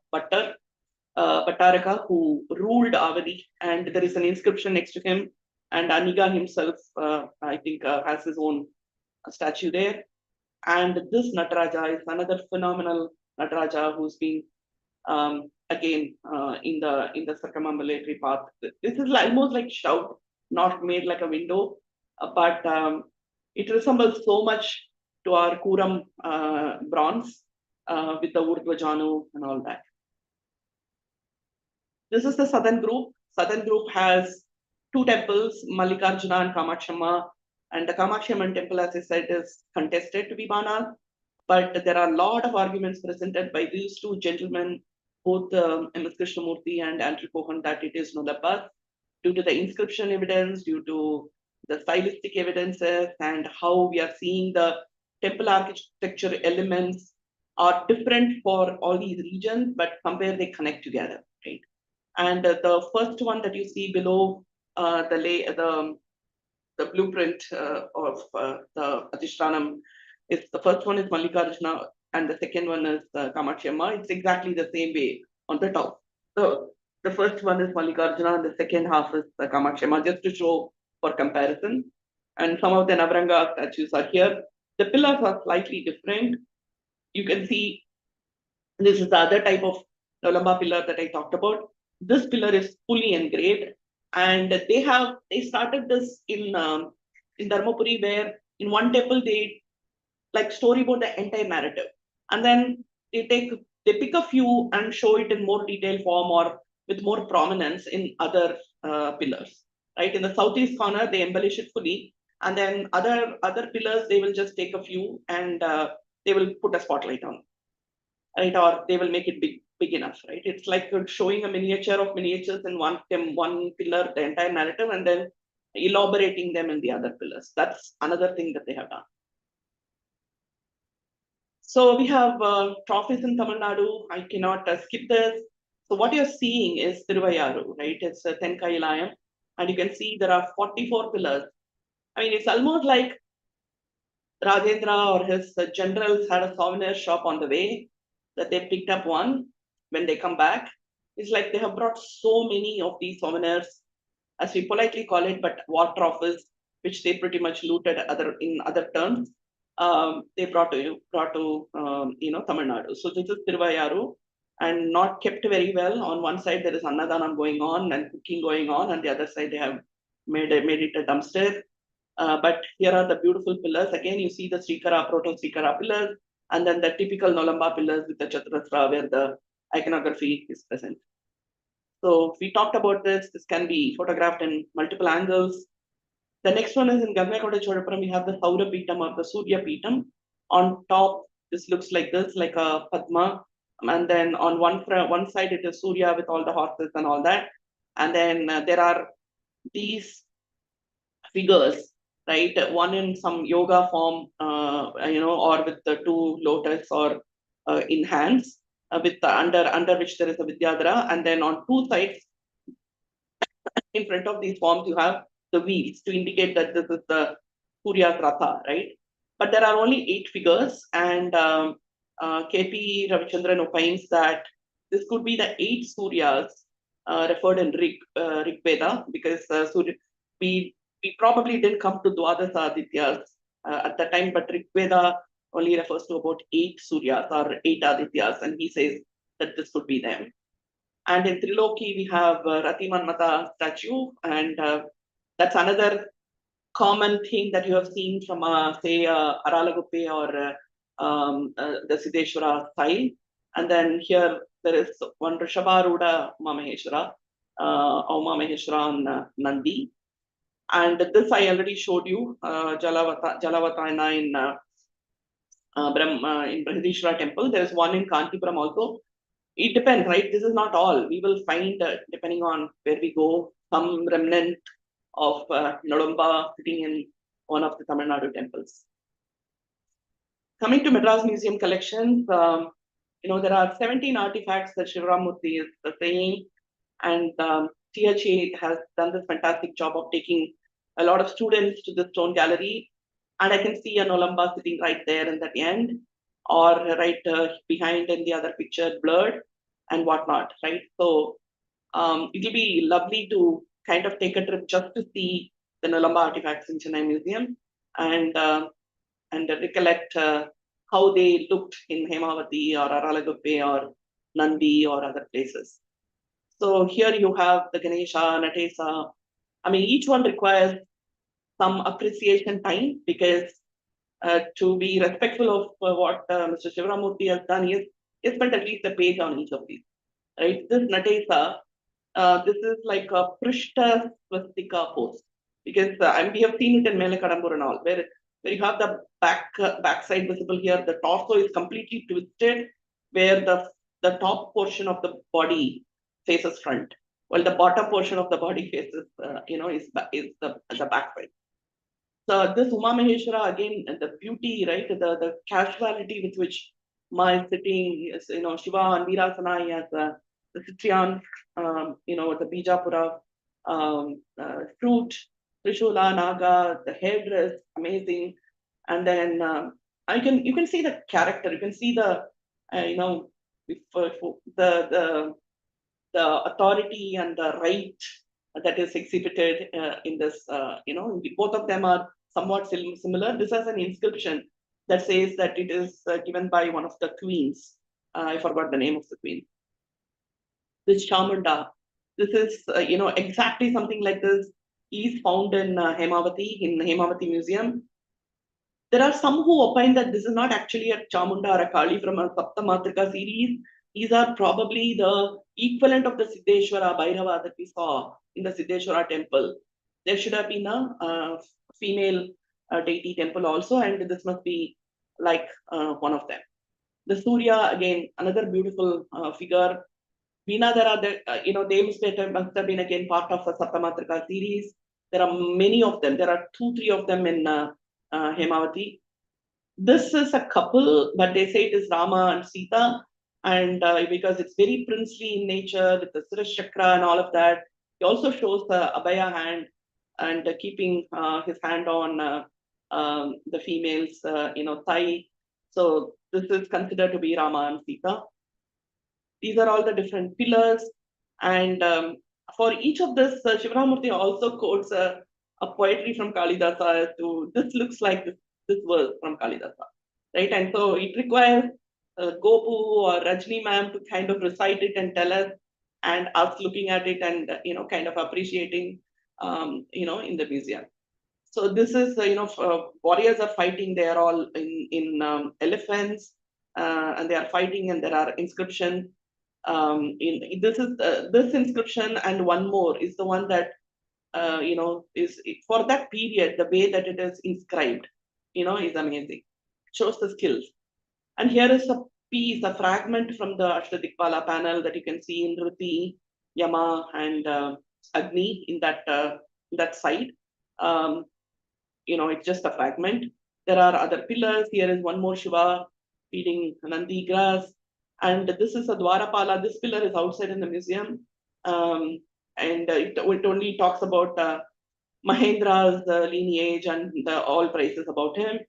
Bhattaraka who ruled Avadi. And there is an inscription next to him. And Aniga himself, I think, has his own statue there. And this Nataraja is another phenomenal Nataraja who's been again in the circumambulatory path. This is almost like shout, not made like a window, but it resembles so much to our Kuram bronze with the Urdhvajanu and all that. This is the southern group. Southern group has 2 temples, Mallikarjuna and Kamakshama. And the Kamakshama temple, as I said, is contested to be Banal. But there are a lot of arguments presented by these 2 gentlemen, both M.S. Krishnamurti and Andrew Cohen, that it is Nolambas, due to the inscription evidence, due to the stylistic evidences, and how we are seeing the temple architecture elements are different for all these regions, but somewhere they connect together, right? And the first one that you see below the blueprint of the Adhishtanam is the first one is Mallikarjuna and the second one is Kamakshi Amma. It's exactly the same way on the top. So the first one is Mallikarjuna and the second half is the Kamakshi Amma, just to show for comparison. And some of the Navaranga statues are here. The pillars are slightly different. You can see this is the other type of Nolamba pillar that I talked about. This pillar is fully engraved, and they started this in Dharmapuri, where in one temple they like storyboard the entire narrative, and then they pick a few and show it in more detailed form or with more prominence in other pillars. Right, in the southeast corner they embellish it fully, and then other pillars they will just take a few and they will put a spotlight on, right, or they will make it big enough, right? It's like showing a miniature of miniatures in one pillar, the entire narrative, and then elaborating them in the other pillars. That's another thing that they have done. So we have trophies in Tamilnadu. I cannot skip this. So what you're seeing is Thiruvayaru, right? It's a Tenkailayam, and you can see there are 44 pillars. I mean, it's almost like Rajendra or his generals had a souvenir shop on the way that they picked up one when they come back. It's like they have brought so many of these souvenirs, as we politely call it, but war trophies, which they pretty much looted in other terms. They brought to Tamil Nadu. So this is Thiruvayaru, and not kept very well. On one side there is Annadanam going on and cooking going on, and the other side they have made it a dumpster. But here are the beautiful pillars. Again, you see the Srikara, proto-Srikara pillars, and then the typical Nolamba pillars with the Chaturasra where the iconography is present. So we talked about this. This can be photographed in multiple angles. The next one is in Gangaikonda Cholapuram. We have the Saura Peetam or the Surya Peetam. On top, this looks like this, like a Padma. And then on one side, it is Surya with all the horses and all that. And then there are these figures, right? One in some yoga form, or with the 2 lotus or in hands. with under which there is a Vidyadhara, and then on two sides in front of these forms you have the wheels to indicate that this is the Surya's Ratha, right? But there are only 8 figures, and KP Ravichandran opines that this could be the 8 Suryas referred in Rig Veda, because we probably didn't come to Dwadasa Adityas at that time, but Rig Veda only refers to about 8 Suryas or 8 Adityas, and he says that this could be them. And in Triloki, we have Rati Manmata statue, and that's another common thing that you have seen from, say, Aralaguppe or the Siddheshwara style. And then here there is one Rishabharuda Uma Maheshwara on Nandi. And this I already showed you, Jalavatana in Brihadishwara temple. There is one in Kantipuram also. It depends, right? This is not all. We will find, depending on where we go, some remnant of Nolamba sitting in one of the Tamilnadu temples. Coming to Madras Museum collections, there are 17 artifacts that Shivaramurthy is saying, and THA has done this fantastic job of taking a lot of students to the stone gallery, and I can see a Nolamba sitting right there in the end, or right behind in the other picture, blurred and whatnot, right? So it'll be lovely to kind of take a trip just to see the Nolamba artifacts in Chennai Museum and recollect how they looked in Hemavati or Aralaguppe or Nandi or other places. So here you have the Ganesha, Natesa. I mean, each one requires some appreciation time, because to be respectful of what Mr. Shivaramurthy has done, he spent at least a page on each of these. Right? This Natesa, this is like a Prishta Swastika pose, because we have seen it in Melakadambur and all, where you have the backside visible here. The torso is completely twisted, where the top portion of the body faces front, while the bottom portion of the body faces, is the backside. So this Uma Maheshwara, again, the beauty, right? The casuality with which Ma is sitting, Shiva and Virasana, he has the Citrian, the Bijapura fruit, Trishula, Naga, the hairdress, amazing. And then you can see the character, you can see the, the authority and the right that is exhibited in this, both of them are somewhat similar. This has an inscription that says that it is given by one of the queens. I forgot the name of the queen. This Chamunda. This is, exactly something like this is found in Hemavati, in Hemavati Museum. There are some who opine that this is not actually a Chamunda or a Kali from a Saptamatrika series. These are probably the equivalent of the Siddheshwara Bhairava that we saw in the Siddheshwara temple. There should have been a female deity temple also, and this must be like one of them. The Surya, again, another beautiful figure. Vinadhara, they must have been again part of the Saptamatrika series. There are many of them. There are 2-3 of them in Hemavati. This is a couple, but they say it is Rama and Sita. And because it's very princely in nature with the Sirish Chakra and all of that, he also shows the Abhaya hand and keeping his hand on the female's thigh. So this is considered to be Rama and Sita. These are all the different pillars. And for each of this, Shivaramurthy also quotes a poetry from Kalidasa to this looks like this verse from Kalidasa, right? And so it requires Gopu or Rajni ma'am to kind of recite it and tell us, and us looking at it and kind of appreciating in the museum. So this is warriors are fighting. They are all in elephants, and they are fighting, and there are inscriptions. This inscription and one more is the one that is for that period. The way that it is inscribed, is amazing. Shows the skills. And here is a piece, a fragment from the Ashtadikpala panel that you can see in Ruti, Yama, and Agni in that side. It's just a fragment. There are other pillars. Here is one more Shiva feeding Nandi grass. And this is a Dwarapala. This pillar is outside in the museum. It only talks about Mahendra's lineage and all praises about him.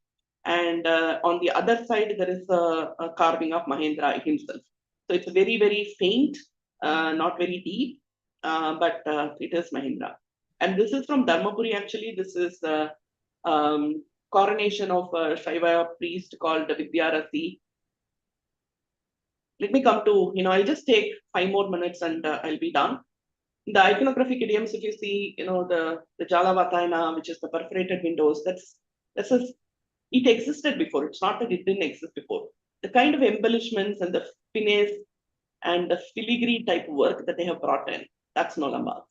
And on the other side, there is a carving of Mahendra himself. So it's very, very faint, not very deep, but it is Mahendra. And this is from Dharmapuri, actually. This is the coronation of a Shaiva priest called Vidyarasi. Let me come to, I'll just take 5 more minutes and I'll be done. The iconographic idioms, if you see, the Jalavatayana, which is the perforated windows, it existed before. It's not that it didn't exist before. The kind of embellishments and the finesse and the filigree type work that they have brought in, that's Nolambas.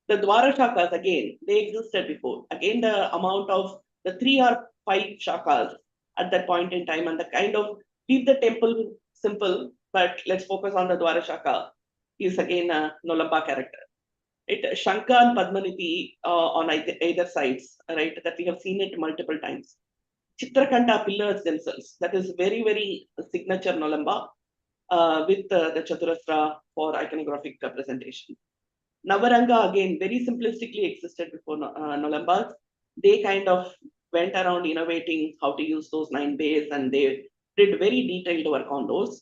The Dwara Shakas, again, they existed before. Again, the amount of the 3 or 5 Shakas at that point in time and the kind of leave the temple simple, but let's focus on the Dwara Shaka is again a Nolamba character. Shanka and Padmaniti on either sides, right? That we have seen it multiple times. Chitrakanta pillars themselves, that is very, very signature Nolamba with the Chaturasra for iconographic presentation. Navaranga, again, very simplistically existed before Nolambas. They kind of went around innovating how to use those 9 bays, and they did very detailed work on those.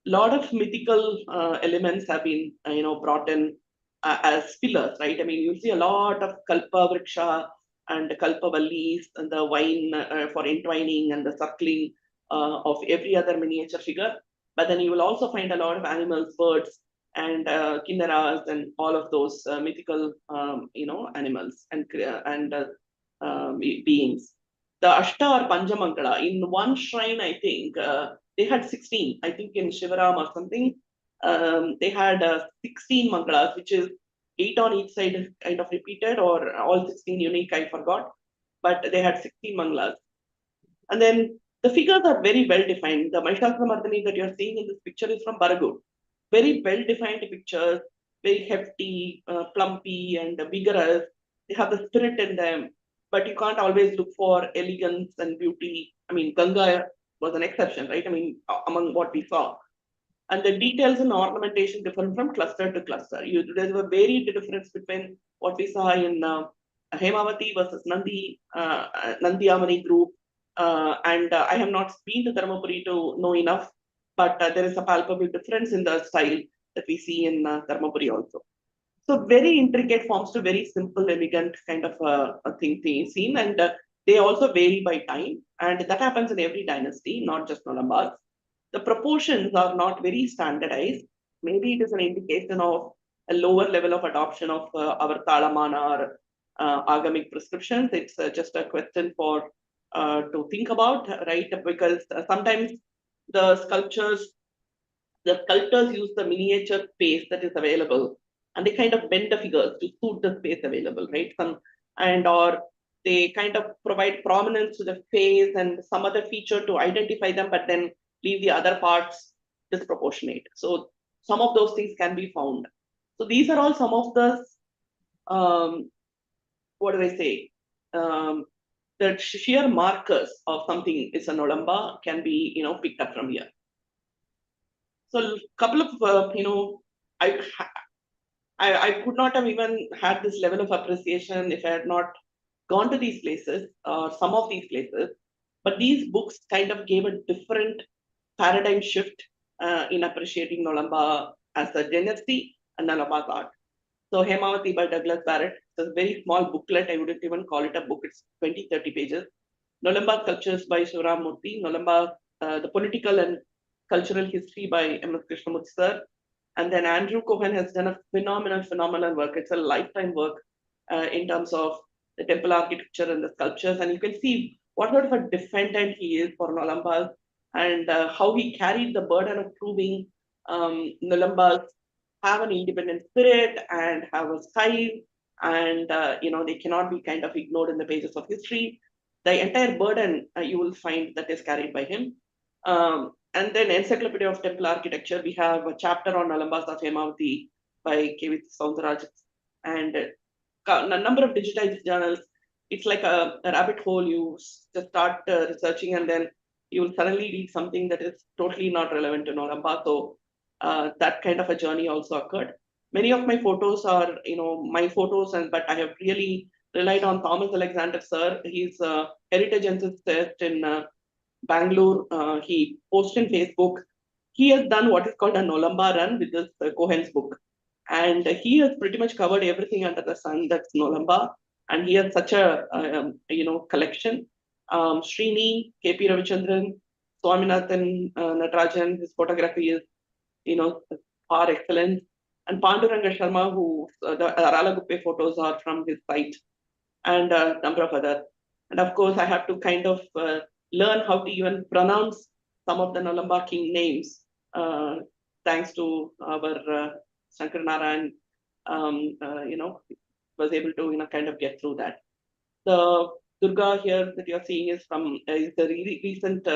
Lot of mythical elements have been, brought in as pillars, right? I mean, you see a lot of Kalpa Vriksha and Kalpa Vallis and the wine for entwining and the circling of every other miniature figure. But then you will also find a lot of animals, birds, and kinnaras and all of those mythical, animals and beings. The Ashta or Panjamangala, in one shrine, I think, they had 16, I think in Shivaram or something, they had 16 mangalas, which is 8 on each side kind of repeated, or all 16 unique, I forgot. But they had 16 mangalas. And then the figures are very well defined. The Mahishasura that you're seeing in this picture is from Baragur. Very well defined pictures, very hefty, plumpy, and vigorous. They have the spirit in them, but you can't always look for elegance and beauty. I mean, Ganga was an exception, right? I mean, among what we saw. And the details and ornamentation differ from cluster to cluster. There's a very difference between what we saw in Hemavati versus Nandiyamani group. I have not been to Dharmapuri to know enough, but there is a palpable difference in the style that we see in Dharmapuri also. So very intricate forms to very simple, elegant kind of a thing seen, and they also vary by time, and that happens in every dynasty, not just Nolambas. The proportions are not very standardized. Maybe it is an indication of a lower level of adoption of our Talamana or agamic prescriptions. It's just a question for to think about, right? Because sometimes the sculptors use the miniature space that is available, and they kind of bend the figures to suit the space available, right? Or they kind of provide prominence to the face and some other feature to identify them, but then leave the other parts disproportionate. So some of those things can be found. So these are all some of the, what do I say? The sheer markers of something is a Nolamba can be, picked up from here. So a couple of, I could not have even had this level of appreciation if I had not gone to these places or some of these places. But these books kind of gave a different paradigm shift in appreciating Nolamba as a dynasty and Nolamba's art. So Hemavati by Douglas Barrett. It's a very small booklet. I wouldn't even call it a book. It's 20, 30 pages. Nolamba Sculptures by Shivaram Murthy. Nolamba, the Political and Cultural History by M.S. Krishnamurthy sir. And then Andrew Cohen has done a phenomenal work. It's a lifetime work in terms of the temple architecture and the sculptures. And you can see what sort of a defendant he is for Nolambas, and how he carried the burden of proving Nolambas have an independent spirit and have a style, and they cannot be kind of ignored in the pages of history. The entire burden you will find that is carried by him. And then Encyclopedia of Temple Architecture, we have a chapter on Nolambas of Hemavati by K.V. Soundaraj, and a number of digitized journals. It's like a rabbit hole. You just start researching, and then you will suddenly read something that is totally not relevant to Nolamba. So that kind of a journey also occurred. Many of my photos are, my photos, but I have really relied on Thomas Alexander, sir. He's a heritage enthusiast in Bangalore. He posts in Facebook. He has done what is called a Nolamba run with this Cohen's book. And he has pretty much covered everything under the sun that's Nolamba. And he has such a, collection. Srini, KP Ravichandran, Swaminathan Natarajan, his photography is, par excellence. And Panduranga Sharma, who the Aralaguppe photos are from his site, and a number of other. And of course, I have to kind of learn how to even pronounce some of the Nolamba king names, thanks to our Shankar Narayan, was able to, kind of get through that. The Durga here that you're seeing is is the recent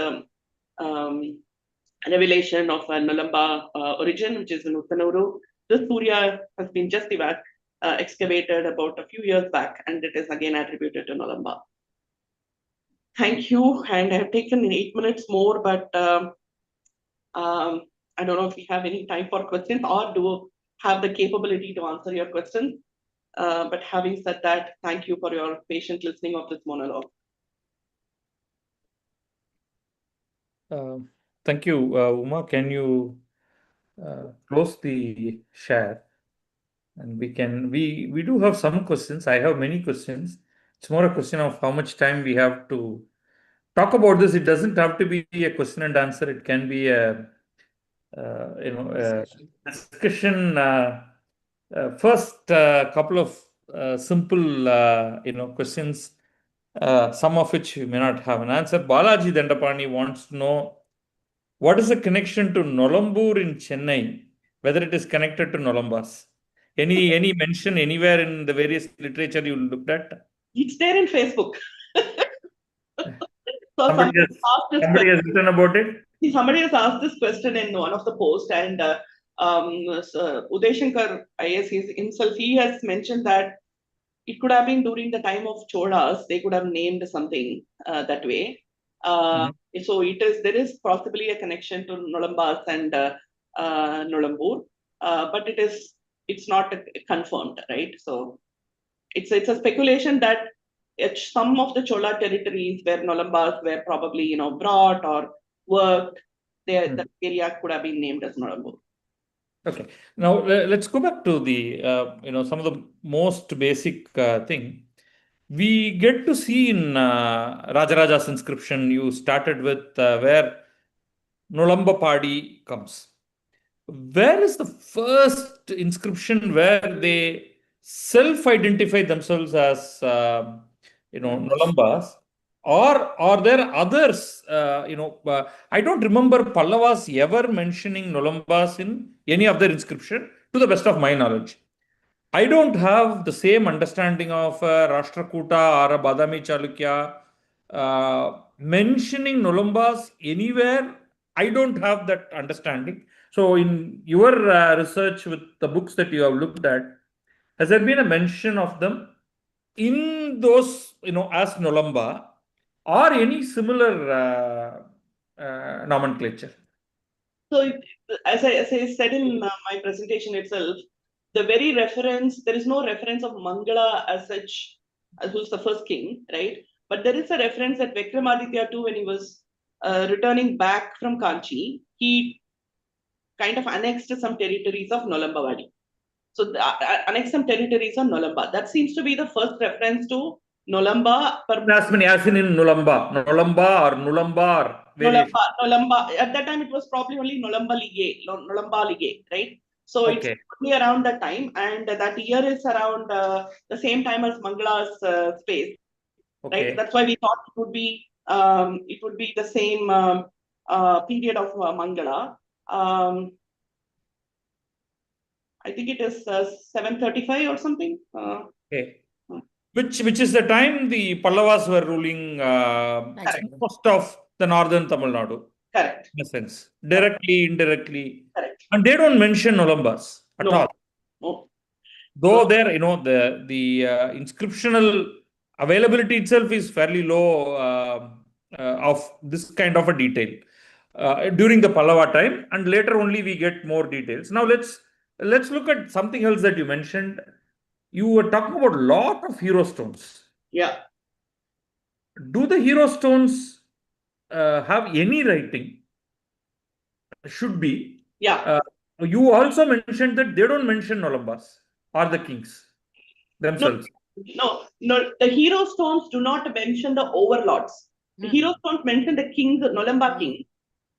revelation of a Nolamba origin, which is in Uttanuru. This Surya has been just excavated about a few years back, and it is again attributed to Nolamba. Thank you, and I have taken 8 minutes more, but I don't know if we have any time for questions or do have the capability to answer your questions. But having said that, thank you for your patient listening of this monologue. Thank you, Uma. Can you close the share? And we do have some questions. I have many questions. It's more a question of how much time we have to talk about this. It doesn't have to be a question and answer. It can be a discussion. First, couple of simple questions. Some of which you may not have an answer. Balaji Dandapani wants to know what is the connection to Nolambur in Chennai, whether it is connected to Nolambas. Any mention anywhere in the various literature you looked at? It's there in Facebook. So somebody has written about it? Somebody has asked this question in one of the posts, and Uday Shankar IAS himself, he has mentioned that it could have been during the time of Cholas, they could have named something that way. So there is possibly a connection to Nolambas and Nolambur, but it's not confirmed, right? So it's a speculation that some of the Chola territories where Nolambas were probably brought or worked, the area could have been named as Nolambur. Okay. Now let's go back to the some of the most basic thing. We get to see in Rajaraja's inscription, you started with where Nolamba Padi comes. Where is the first inscription where they self-identify themselves as Nolambas? Or are there others? I don't remember Pallavas ever mentioning Nolambas in any of their inscription, to the best of my knowledge. I don't have the same understanding of Rashtrakuta or a Badami Chalukya mentioning Nolambas anywhere. I don't have that understanding. So, in your research with the books that you have looked at, has there been a mention of them in those, as Nolamba, or any similar nomenclature? So, as I said in my presentation itself, there is no reference of Mangala as such, who's the first king, right? But there is a reference that Vikramaditya too, when he was returning back from Kanchi, he kind of annexed some territories of Nolambavadi. So annexed some territories of Nolamba. That seems to be the first reference to Nolamba. As in Nolamba or Nulamba or Nolamba. At that time, it was probably only Nolamba Lige, right? So it's only around that time, and that year is around the same time as Mangala's space, right? That's why we thought it would be the same period of Mangala. I think it is 735 or something. Which is the time the Pallavas were ruling most of the northern Tamil Nadu. Correct. In a sense, directly, indirectly. Correct. And they don't mention Nolambas at all. No. Though there, the inscriptional availability itself is fairly low of this kind of a detail during the Pallava time, and later only we get more details. Now let's look at something else that you mentioned. You were talking about a lot of hero stones. Yeah. Do the hero stones have any writing? Should be. Yeah. You also mentioned that they don't mention Nolambas or the kings themselves. No. The hero stones do not mention the overlords. The hero stones mention the kings, the Nolamba king.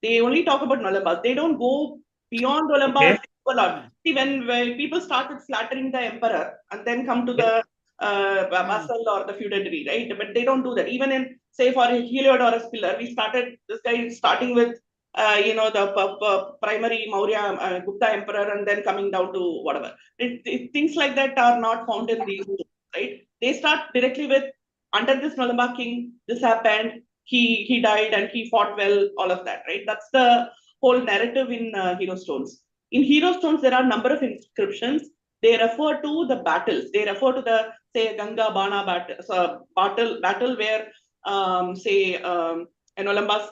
They only talk about Nolambas. They don't go beyond Nolambas. Okay. See, when people started flattering the emperor and then come to the vassal or the feudatory, right? But they don't do that. Even in, say, for Heliodorus pillar, this guy is starting with, the primary Maurya Gupta emperor and then coming down to whatever. Things like that are not found in these, right? They start directly with, under this Nolamba king, this happened, he died and he fought well, all of that, right? That's the whole narrative in Hero Stones. In Hero Stones, there are a number of inscriptions. They refer to the battles. They refer to the, say, Ganga Bana battle where, Nolambas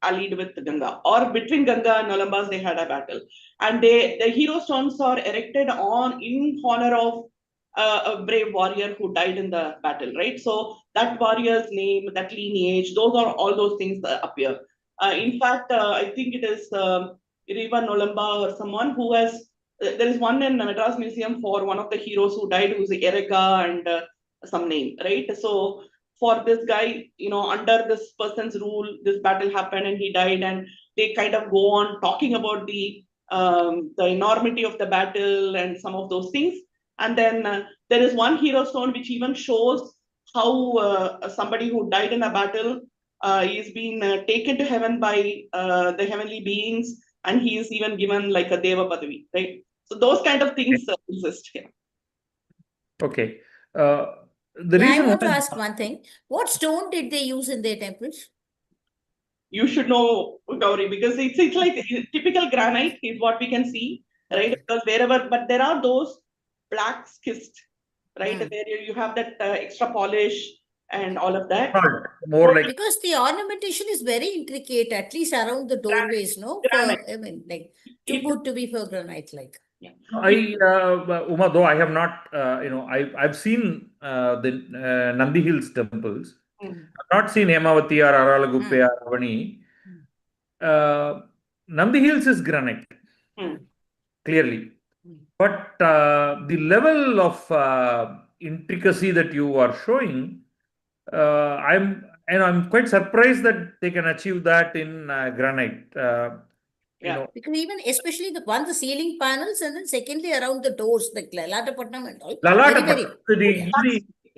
allied with Ganga, or between Ganga and Nolambas, they had a battle. And the hero stones are erected in honor of a brave warrior who died in the battle, right? So that warrior's name, that lineage, all those things appear. In fact, I think it is Riva Nolamba or someone who has. There is one in Madras Museum for one of the heroes who died, who's Erega and some name, right? So for this guy, under this person's rule, this battle happened and he died, and they kind of go on talking about the enormity of the battle and some of those things. And then there is one hero stone which even shows how somebody who died in a battle is being taken to heaven by the heavenly beings, and he is even given like a Deva Padavi, right? So those kind of things exist here. Okay. I want to ask one thing. What stone did they use in their temples? You should know, Gauri, because it's like typical granite is what we can see, right? Okay. Because but there are those black schist, right? Where you have that extra polish and all of that. More like, because the ornamentation is very intricate, at least around the doorways, no? Granite. Too good to be for granite, like. Yeah. Uma, though I have not, I've seen the Nandi Hills temples. I've not seen Hemavati or Aralaguppe or Avani. Nandi Hills is granite, clearly. But the level of intricacy that you are showing, I'm quite surprised that they can achieve that in granite. Because even especially the ceiling panels, and then secondly around the doors, like Lalatapatnam and all.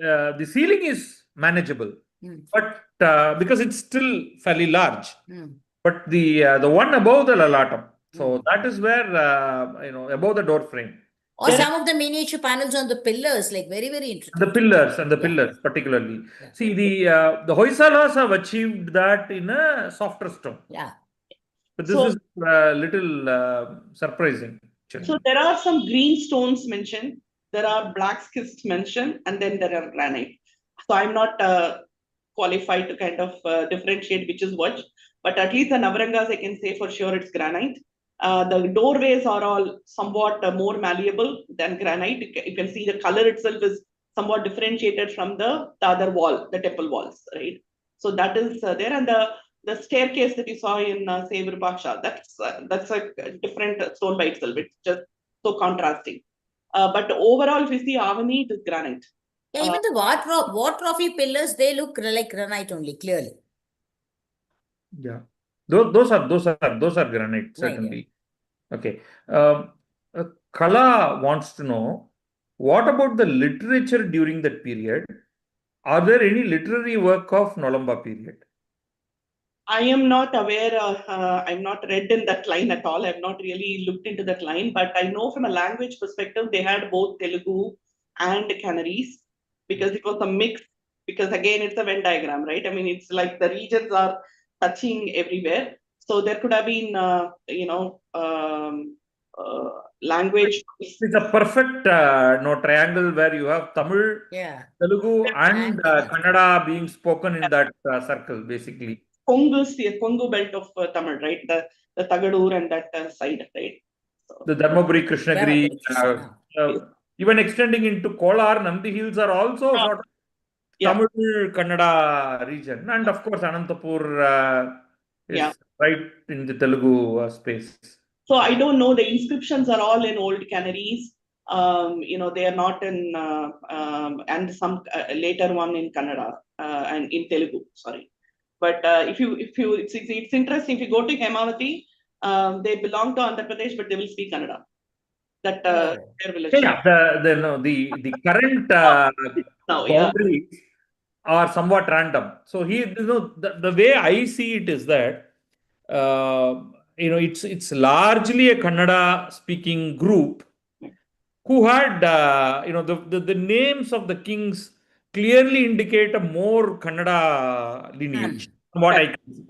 The ceiling is manageable, but because it's still fairly large. But the one above the Lalatam, so that is where above the door frame. Or some of the miniature panels on the pillars, like very, very interesting. The pillars particularly. Yeah. See, the Hoysalas have achieved that in a softer stone. Yeah. But this is a little surprising. So there are some green stones mentioned, there are black schist mentioned, and then there are granite. So I'm not qualified to kind of differentiate which is what, but at least the Navarangas, I can say for sure it's granite. The doorways are all somewhat more malleable than granite. You can see the color itself is somewhat differentiated from the other wall, the temple walls, right? So that is there, and the staircase that you saw in say Virupaksha, that's a different stone by itself. It's just so contrasting. But overall, if you see Avani, it is granite. Yeah, even the war trophy pillars, they look like granite only, clearly. Yeah, those are granite, certainly. Right, yeah. Okay. Kala wants to know, what about the literature during that period? Are there any literary work of Nolamba period? I am not aware I'm not read in that line at all. I've not really looked into that line, but I know from a language perspective, they had both Telugu and Canaries, because it was a mix, because again, it's a Venn diagram, right? I mean, it's like the regions are touching everywhere. So there could have been, language. It's a perfect triangle where you have Tamil, Yeah. Telugu, and And Kannada. Kannada being spoken in that circle, basically. Kongu belt of Tamil, right? The Tagadur and that side, right? So, The Dharmaburi, Krishnagiri, Dharmaburi, Krishna. even extending into Kolar, Nandi Hills are also sort of yeah, Tamil Kannada region. And of course, Anantapur yeah. is right in the Telugu space. So I don't know. The inscriptions are all in old canneries. They are not in, and some later one in Kannada and in Telugu. Sorry, but it's interesting. If you go to Hemavati, they belong to Andhra Pradesh, but they will speak Kannada. That their village. Yeah, the current Now, yeah, boundaries are somewhat random. So the way I see it is that it's largely a Kannada speaking group who had the names of the kings clearly indicate a more Kannada lineage. From what I can see.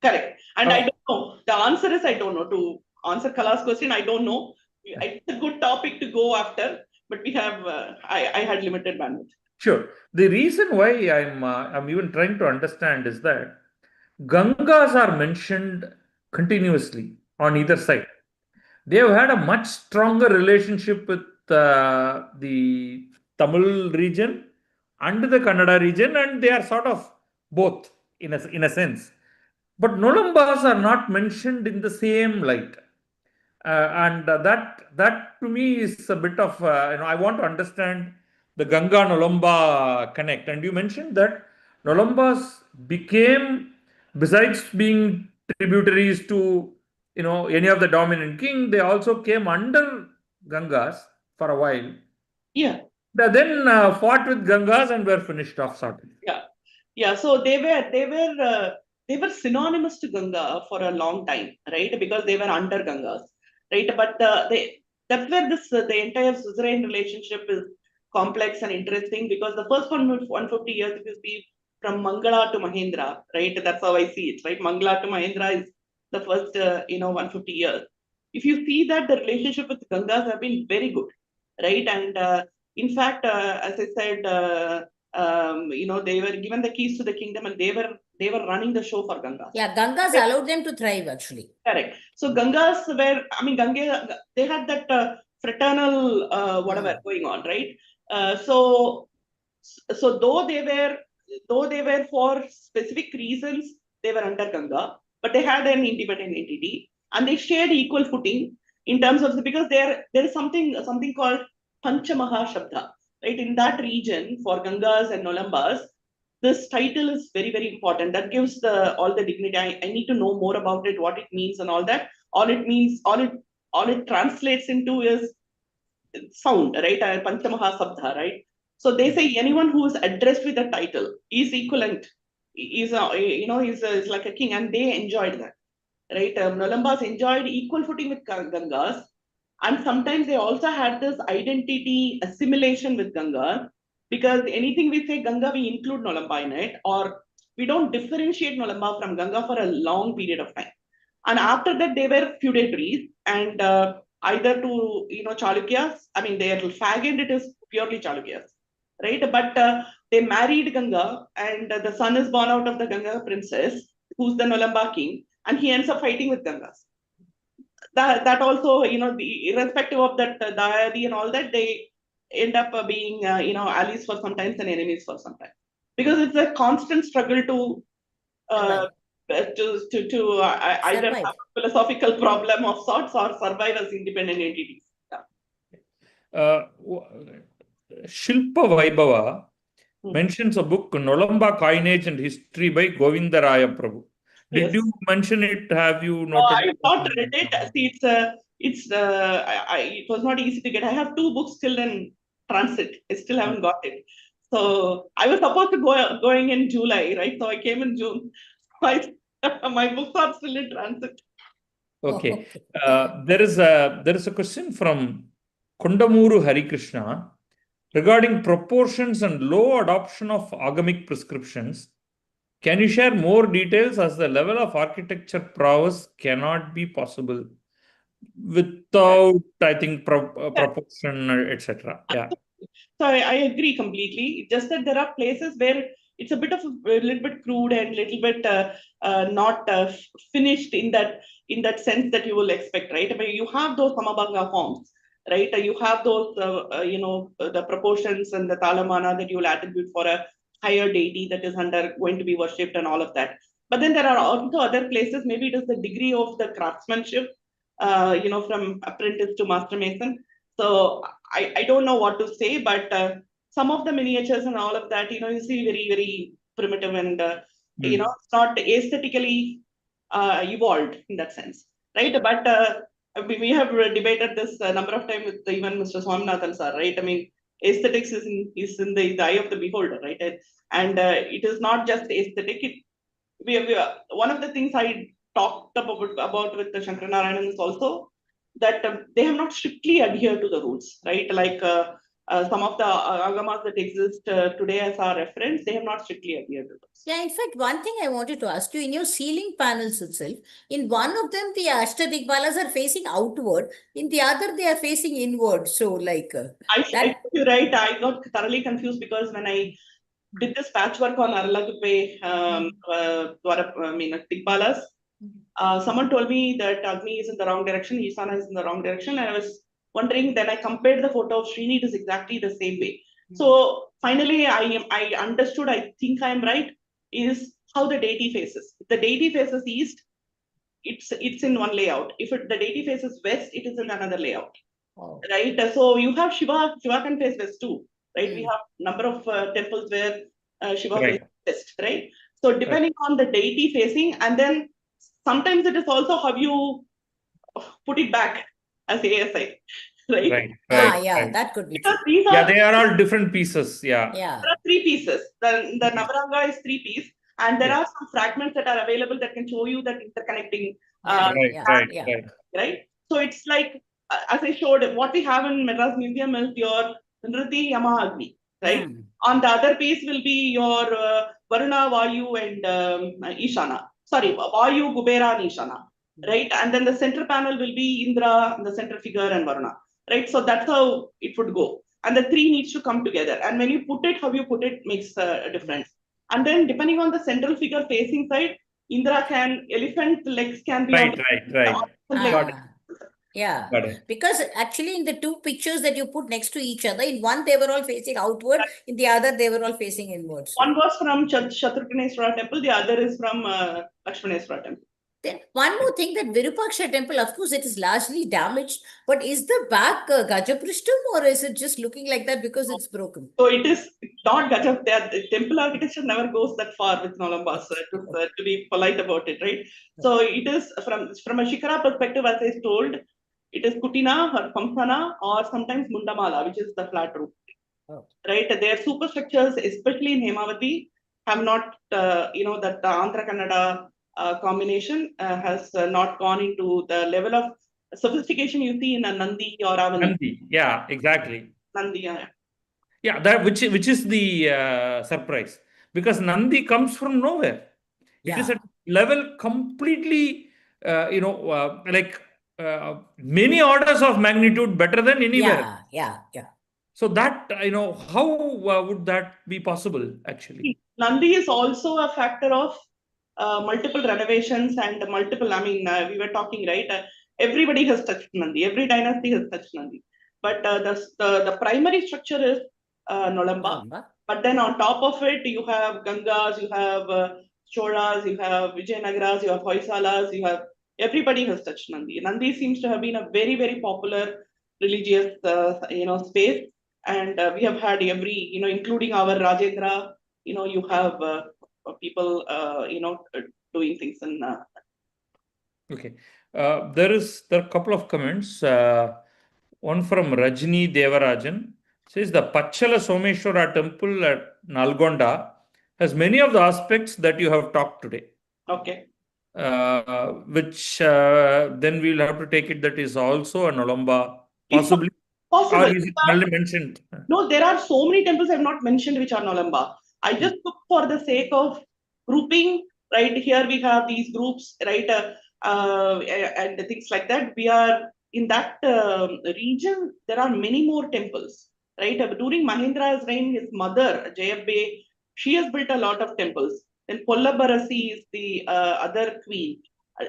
correct. And I don't know. The answer is I don't know. To answer Kala's question, I don't know. It's a good topic to go after, but we have I had limited bandwidth. Sure. The reason why I'm even trying to understand is that Gangas are mentioned continuously on either side. They have had a much stronger relationship with the Tamil region and the Kannada region, and they are sort of both in a sense. But Nolambas are not mentioned in the same light. And that to me is a bit of I want to understand the Ganga Nolamba connect. And you mentioned that Nolambas became, besides being tributaries to any of the dominant king, they also came under Gangas for a while. Yeah. They then fought with Gangas and were finished off sort of. Yeah. So they were synonymous to Ganga for a long time, right? Because they were under Gangas, right? But that's where the entire suzerain relationship is complex and interesting, because the first 150 years, if you see from Mangala to Mahendra, right? That's how I see it, right? Mangala to Mahendra is the first 150 years. If you see that, the relationship with Gangas have been very good, right? And in fact, as I said, they were given the keys to the kingdom, and they were running the show for Gangas. Yeah, Gangas allowed them to thrive, actually. Correct. So Gangas were, Ganga, they had that fraternal whatever going on, right? So though they were for specific reasons, they were under Ganga, but they had an independent entity, and they shared equal footing in terms of because there is something called Panchamaha Shabda, right? In that region for Gangas and Nolambas, this title is very, very important. That gives all the dignity. I need to know more about it, what it means and all that. All it translates into is sound, right? Panchamaha Sabdha, right? So they say anyone who is addressed with a title is equivalent, is is like a king, and they enjoyed that, right? Nolambas enjoyed equal footing with Gangas, and sometimes they also had this identity assimilation with Ganga, because anything we say Ganga, we include Nolamba in it, or we don't differentiate Nolamba from Ganga for a long period of time. And after that, they were feudatories, and either to Chalukyas. Their fag it is purely Chalukyas, right? But they married Ganga, and the son is born out of the Ganga princess, who's the Nolamba king, and he ends up fighting with Gangas. That also, irrespective of that diary and all that, they end up being allies for sometimes and enemies for some time, because it's a constant struggle to either have a philosophical problem of sorts or survive as independent entities. Shilpa Vaibhava mentions a book, Nolamba Coinage and History by Govindaraya Prabhu. Did you mention it? Have you noted? I have not read it. See, it was not easy to get. I have 2 books still in transit. I still haven't got it. So I was supposed to going in July, right? So I came in June. My books are still in transit. Okay. There is a question from Kondamuru Harikrishna regarding proportions and low adoption of agamic prescriptions. Can you share more details, as the level of architecture prowess cannot be possible without, I think, proportion, etc. Yeah. So I agree completely. Just that there are places where it's a bit of a little bit crude and little bit not finished in that sense that you will expect, right? I mean, you have those Samabanga forms, right? You have those, the proportions and the talamana that you will attribute for a higher deity that is going to be worshipped and all of that. But then there are also other places. Maybe it is the degree of the craftsmanship, from apprentice to master mason. So I don't know what to say, but some of the miniatures and all of that, you see very, very primitive and, it's not aesthetically evolved in that sense, right? But we have debated this a number of times with even Mr. Swaminathan sir, right? I mean, aesthetics is in the eye of the beholder, right? And it is not just aesthetic. One of the things I talked about with the Shankaranarayanan is also that they have not strictly adhered to the rules, right? Like some of the agamas that exist today as our reference, they have not strictly adhered to those. Yeah, in fact, one thing I wanted to ask you, in your ceiling panels itself, in one of them, the Ashtadigbalas are facing outward, in the other, they are facing inward. So, like You're right. I got thoroughly confused because when I did this patchwork on Aralaguppe, Tigbalas, someone told me that Agni is in the wrong direction, Isana is in the wrong direction, and I was wondering. Then I compared the photo of Srini, it is exactly the same way. So finally, I understood. I think I'm right. Is how the deity faces. If the deity faces east, it's in one layout. If the deity faces west, it is in another layout. Oh. Right. So you have Shiva. Shiva can face west too. Right. We have number of temples where Shiva faces west. Right. So depending on the deity facing, and then sometimes it is also how you put it back as ASI. Right. That could be because true. these are they are all different pieces. Yeah. There are three pieces. The Navaranga is 3 piece, and there are some fragments that are available that can show you that interconnecting. Right. So it's like, as I showed, what we have in Madras Museum is your Nriti Yama Agni, right? On the other piece will be your Varuna, Vayu, and Ishana. Sorry, Vayu, Kubera, and Ishana, right? And then the center panel will be Indra, the center figure, and Varuna, right? So that's how it would go. And the three needs to come together. And when you put it, how you put it makes a difference. And then depending on the central figure facing side, Indra elephant legs can be right. Yeah, because actually in the two pictures that you put next to each other, in one they were all facing outward, in the other they were all facing inward. So. One was from Shatrughaneswara temple, the other is from Lakshmaneswara temple. Then one more thing, that Virupaksha temple, of course, it is largely damaged, but is the back Gajaprishtam, or is it just looking like that because it's broken? So it is not Gaja. The temple architecture never goes that far with Nolambas, to be polite about it, right? So it is from a Shikara perspective, as I told, it is Kutina or Pamsana or sometimes Mundamala, which is the flat roof. Right? Their superstructures, especially in Hemavati, have not, that Andhra Kannada combination has not gone into the level of sophistication you see in a Nandi or Avani. Nandi, yeah, exactly. Nandi, yeah. Yeah, that which is the surprise, because Nandi comes from nowhere. It is at level completely, like many orders of magnitude better than anywhere. Yeah. So that, how would that be possible actually? Nandi is also a factor of multiple renovations and multiple, we were talking, right? Everybody has touched Nandi. Every dynasty has touched Nandi. But the primary structure is Nolamba. But then on top of it, you have Gangas, you have Cholas, you have Vijayanagaras, you have Hoysalas, everybody has touched Nandi. Nandi seems to have been a very, very popular religious, space. And we have had including our Rajendra, you have people, doing things in. Okay. There are a couple of comments. One from Rajni Devarajan says the Pachala Someshwara temple at Nalgonda has many of the aspects that you have talked today. Okay. Which then we'll have to take it that is also a Nolamba, possibly. Possible. Or is it only mentioned? No, there are so many temples I have not mentioned which are Nolamba. I just took for the sake of grouping, right? Here we have these groups, right? and things like that. We are in that region. There are many more temples, right? During Mahendra's reign, his mother Jayabbe, she has built a lot of temples. Then Pollabarasi is the other queen.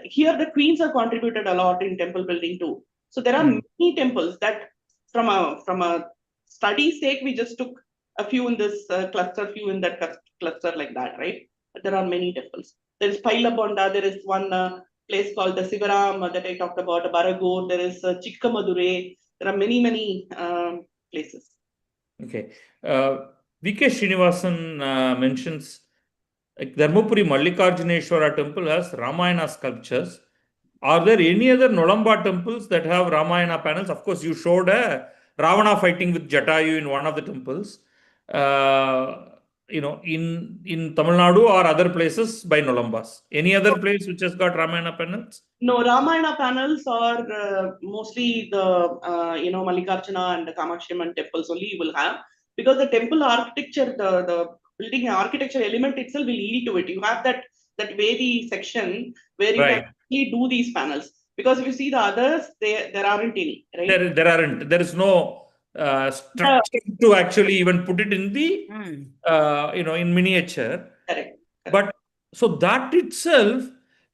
Here, the queens have contributed a lot in temple building too. So there are many temples that, from a study sake, we just took a few in this cluster, few in that cluster, like that, right? But there are many temples. There is Pailabonda. There is one place called the Sivaram that I talked about, Baragur. There is Chikkamadure. There are many places. Okay. V.K. Srinivasan mentions like Dharmapuri Mallikarjuneshwara temple has Ramayana sculptures. Are there any other Nolamba temples that have Ramayana panels? Of course, you showed a Ravana fighting with Jatayu in one of the temples. In Tamil Nadu or other places by Nolambas. Any other place which has got Ramayana panels? No, Ramayana panels are mostly the Mallikarjuna and the Kamakshi Amman temples only you will have, because the temple architecture, the building architecture element itself will yield to it. You have that Vedi section where you can actually do these panels. Because if you see the others, there aren't any, right? There aren't. There is no structure to actually even put it in the in miniature. Correct. But so that itself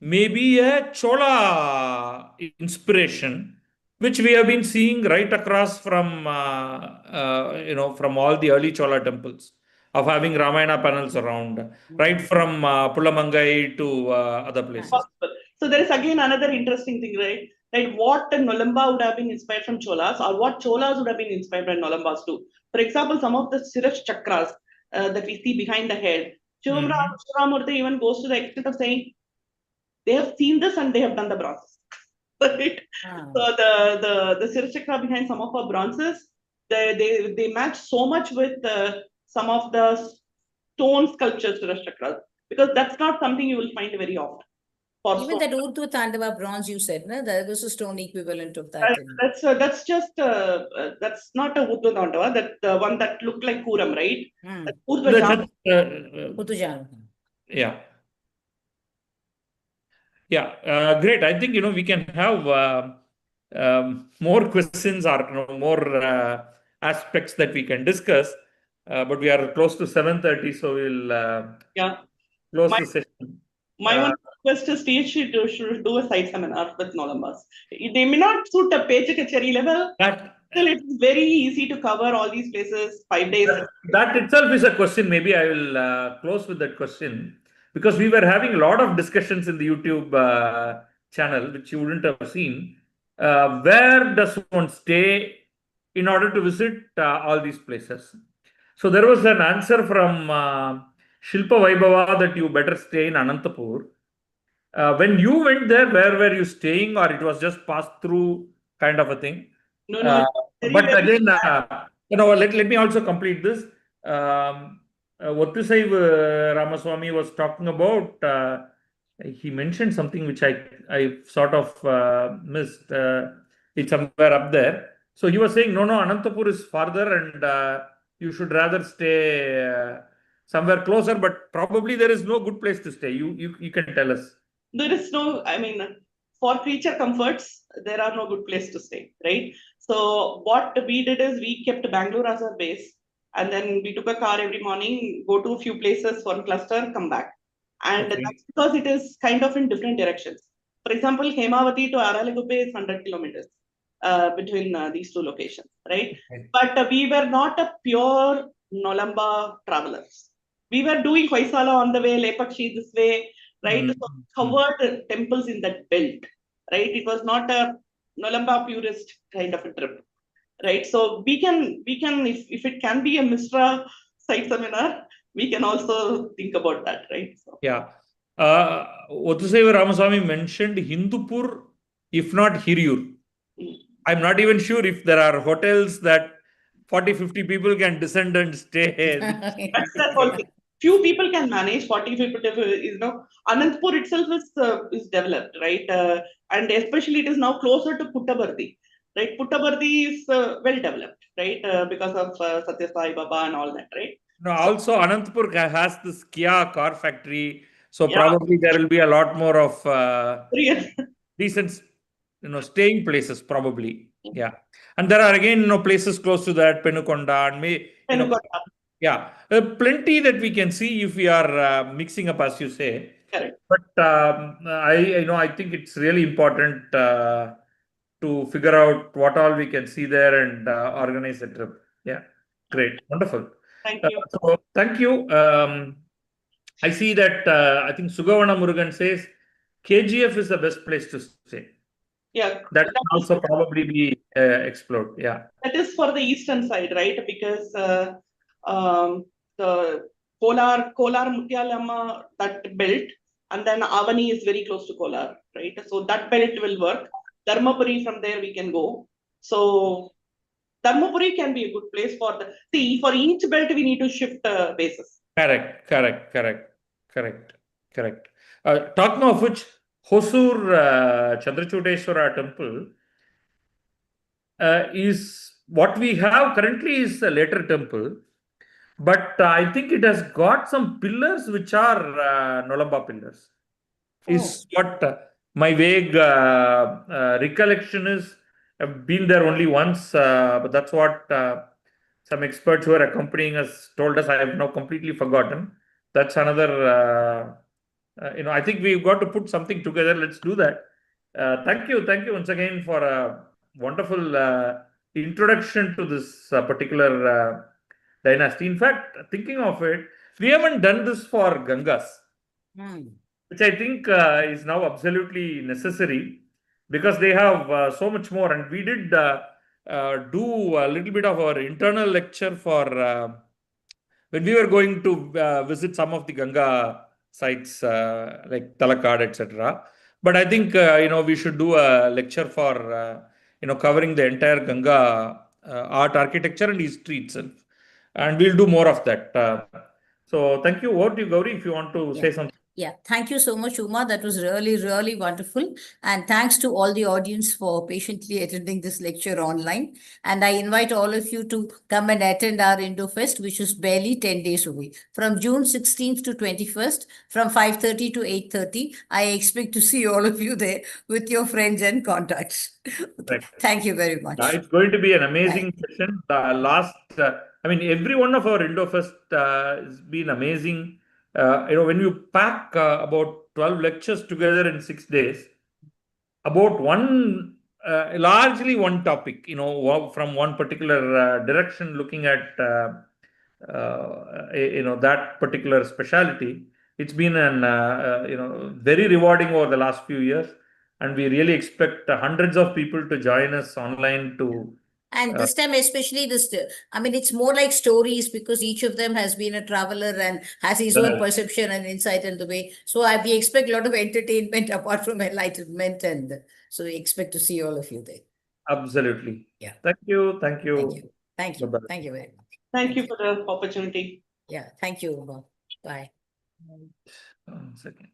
may be a Chola inspiration, which we have been seeing right across from from all the early Chola temples of having Ramayana panels around, right from Pulamangai to other places. Possible. So there is again another interesting thing, right? Like what Nolamba would have been inspired from Cholas, or what Cholas would have been inspired by Nolambas too. For example, some of the Siraj chakras that we see behind the head, Shivaramurthy even goes to the extent of saying they have seen this and they have done the bronzes. Right? So the Siraj chakra behind some of our bronzes, they match so much with some of the stone sculptures Siraj chakras, because that's not something you will find very often. Even that Urdu Tandava bronze you said, no? That was a stone equivalent of that. That's just that's not a Urdu Tandava. That the one that looked like Kuram, right? Urdu Yeah. Yeah, great. I think we can have more questions or more aspects that we can discuss. But we are close to 7:30, so we'll close the session. My one request is should do a site seminar with Nolambas. They may not suit a page kachari level. Still, it's very easy to cover all these places 5 days. That itself is a question. Maybe I will close with that question, because we were having a lot of discussions in the YouTube channel, which you wouldn't have seen. Where does one stay in order to visit all these places? So there was an answer from Shilpa Vaibhava that you better stay in Anantapur. When you went there, where were you staying, or it was just passed through kind of a thing? No. But again, let me also complete this. Wattusai Ramaswamy was talking about. He mentioned something which I sort of missed. It's somewhere up there. So he was saying, no, Anantapur is farther, and you should rather stay somewhere closer. But probably there is no good place to stay. You can tell us. There is no. I mean, for creature comforts, there are no good place to stay, right? So what we did is we kept Bangalore as our base, and then we took a car every morning, go to a few places, one cluster, come back. And that's because it is kind of in different directions. For example, Hemavati to Araleguppe is 100 kilometers between these two locations, right? But we were not a pure Nolamba travelers. We were doing Hoysala on the way, Lepakshi this way, right? So covered temples in that belt, right? It was not a Nolamba purist kind of a trip, right? So we can if it can be a Misra site seminar, we can also think about that, right? So. Yeah. Wattusai Ramaswamy mentioned Hindupur, if not Hiriyur. I'm not even sure if there are hotels that 40-50 people can descend and stay. That's all. Few people can manage 40 people. Anantapur itself is developed, right? And especially it is now closer to Puttaparthi, right? Puttaparthi is well developed, right? Because of Satya Sai Baba and all that, right? No, also Anantapur has this Kia car factory So Yeah. probably there will be a lot more of Real. decent, staying places probably. Yeah. And there are again, places close to that, Penukonda and Penukonda. yeah, plenty that we can see if we are mixing up, as you say. Correct. But I think it's really important to figure out what all we can see there and organize a trip. Yeah, great, wonderful. Thank you. So thank you. I see that I think Sugavana Murugan says KGF is the best place to stay. Yeah. That can also probably be explored. Yeah. That is for the eastern side, right? Because the Kolar Mutyalamma, that belt, and then Avani is very close to Kolar, right? So that belt will work. Dharmapuri, from there we can go. So Dharmapuri can be a good place for for each belt we need to shift bases. Correct. Talking of which, Hosur Chandrachudeshwara temple is what we have currently is a later temple, but I think it has got some pillars which are Nolamba pillars. Is what my vague recollection is. I've been there only once, but that's what some experts who are accompanying us told us. I have now completely forgotten. That's another. I think we've got to put something together. Let's do that. Thank you once again for a wonderful introduction to this particular dynasty. In fact, thinking of it, we haven't done this for Gangas, which I think is now absolutely necessary because they have so much more. And we did do a little bit of our internal lecture for when we were going to visit some of the Ganga sites like Talakad, etc. But I think we should do a lecture for covering the entire Ganga art, architecture, and history itself, and we'll do more of that. So thank you. Over to you, Gauri, if you want to say something. Yeah, thank you so much, Uma. That was really, really wonderful. And thanks to all the audience for patiently attending this lecture online. And I invite all of you to come and attend our IndoFest, which is barely 10 days away. From June 16th to 21st, from 5:30 to 8:30, I expect to see all of you there with your friends and contacts. Okay. Thank you very much. It's going to be an amazing session. Every one of our IndoFest has been amazing. When you pack about 12 lectures together in 6 days, about largely one topic, from one particular direction, looking at, that particular specialty, it's been very rewarding over the last few years. And we really expect hundreds of people to join us online to. And this time, especially it's more like stories because each of them has been a traveler and has his own perception and insight in the way. So we expect a lot of entertainment apart from enlightenment. And so we expect to see all of you there. Absolutely. Yeah. Thank you. Thank you. Thank you. Bye-bye. Thank you very much. Thank you for the opportunity. Yeah. Thank you. Bye. 1 second.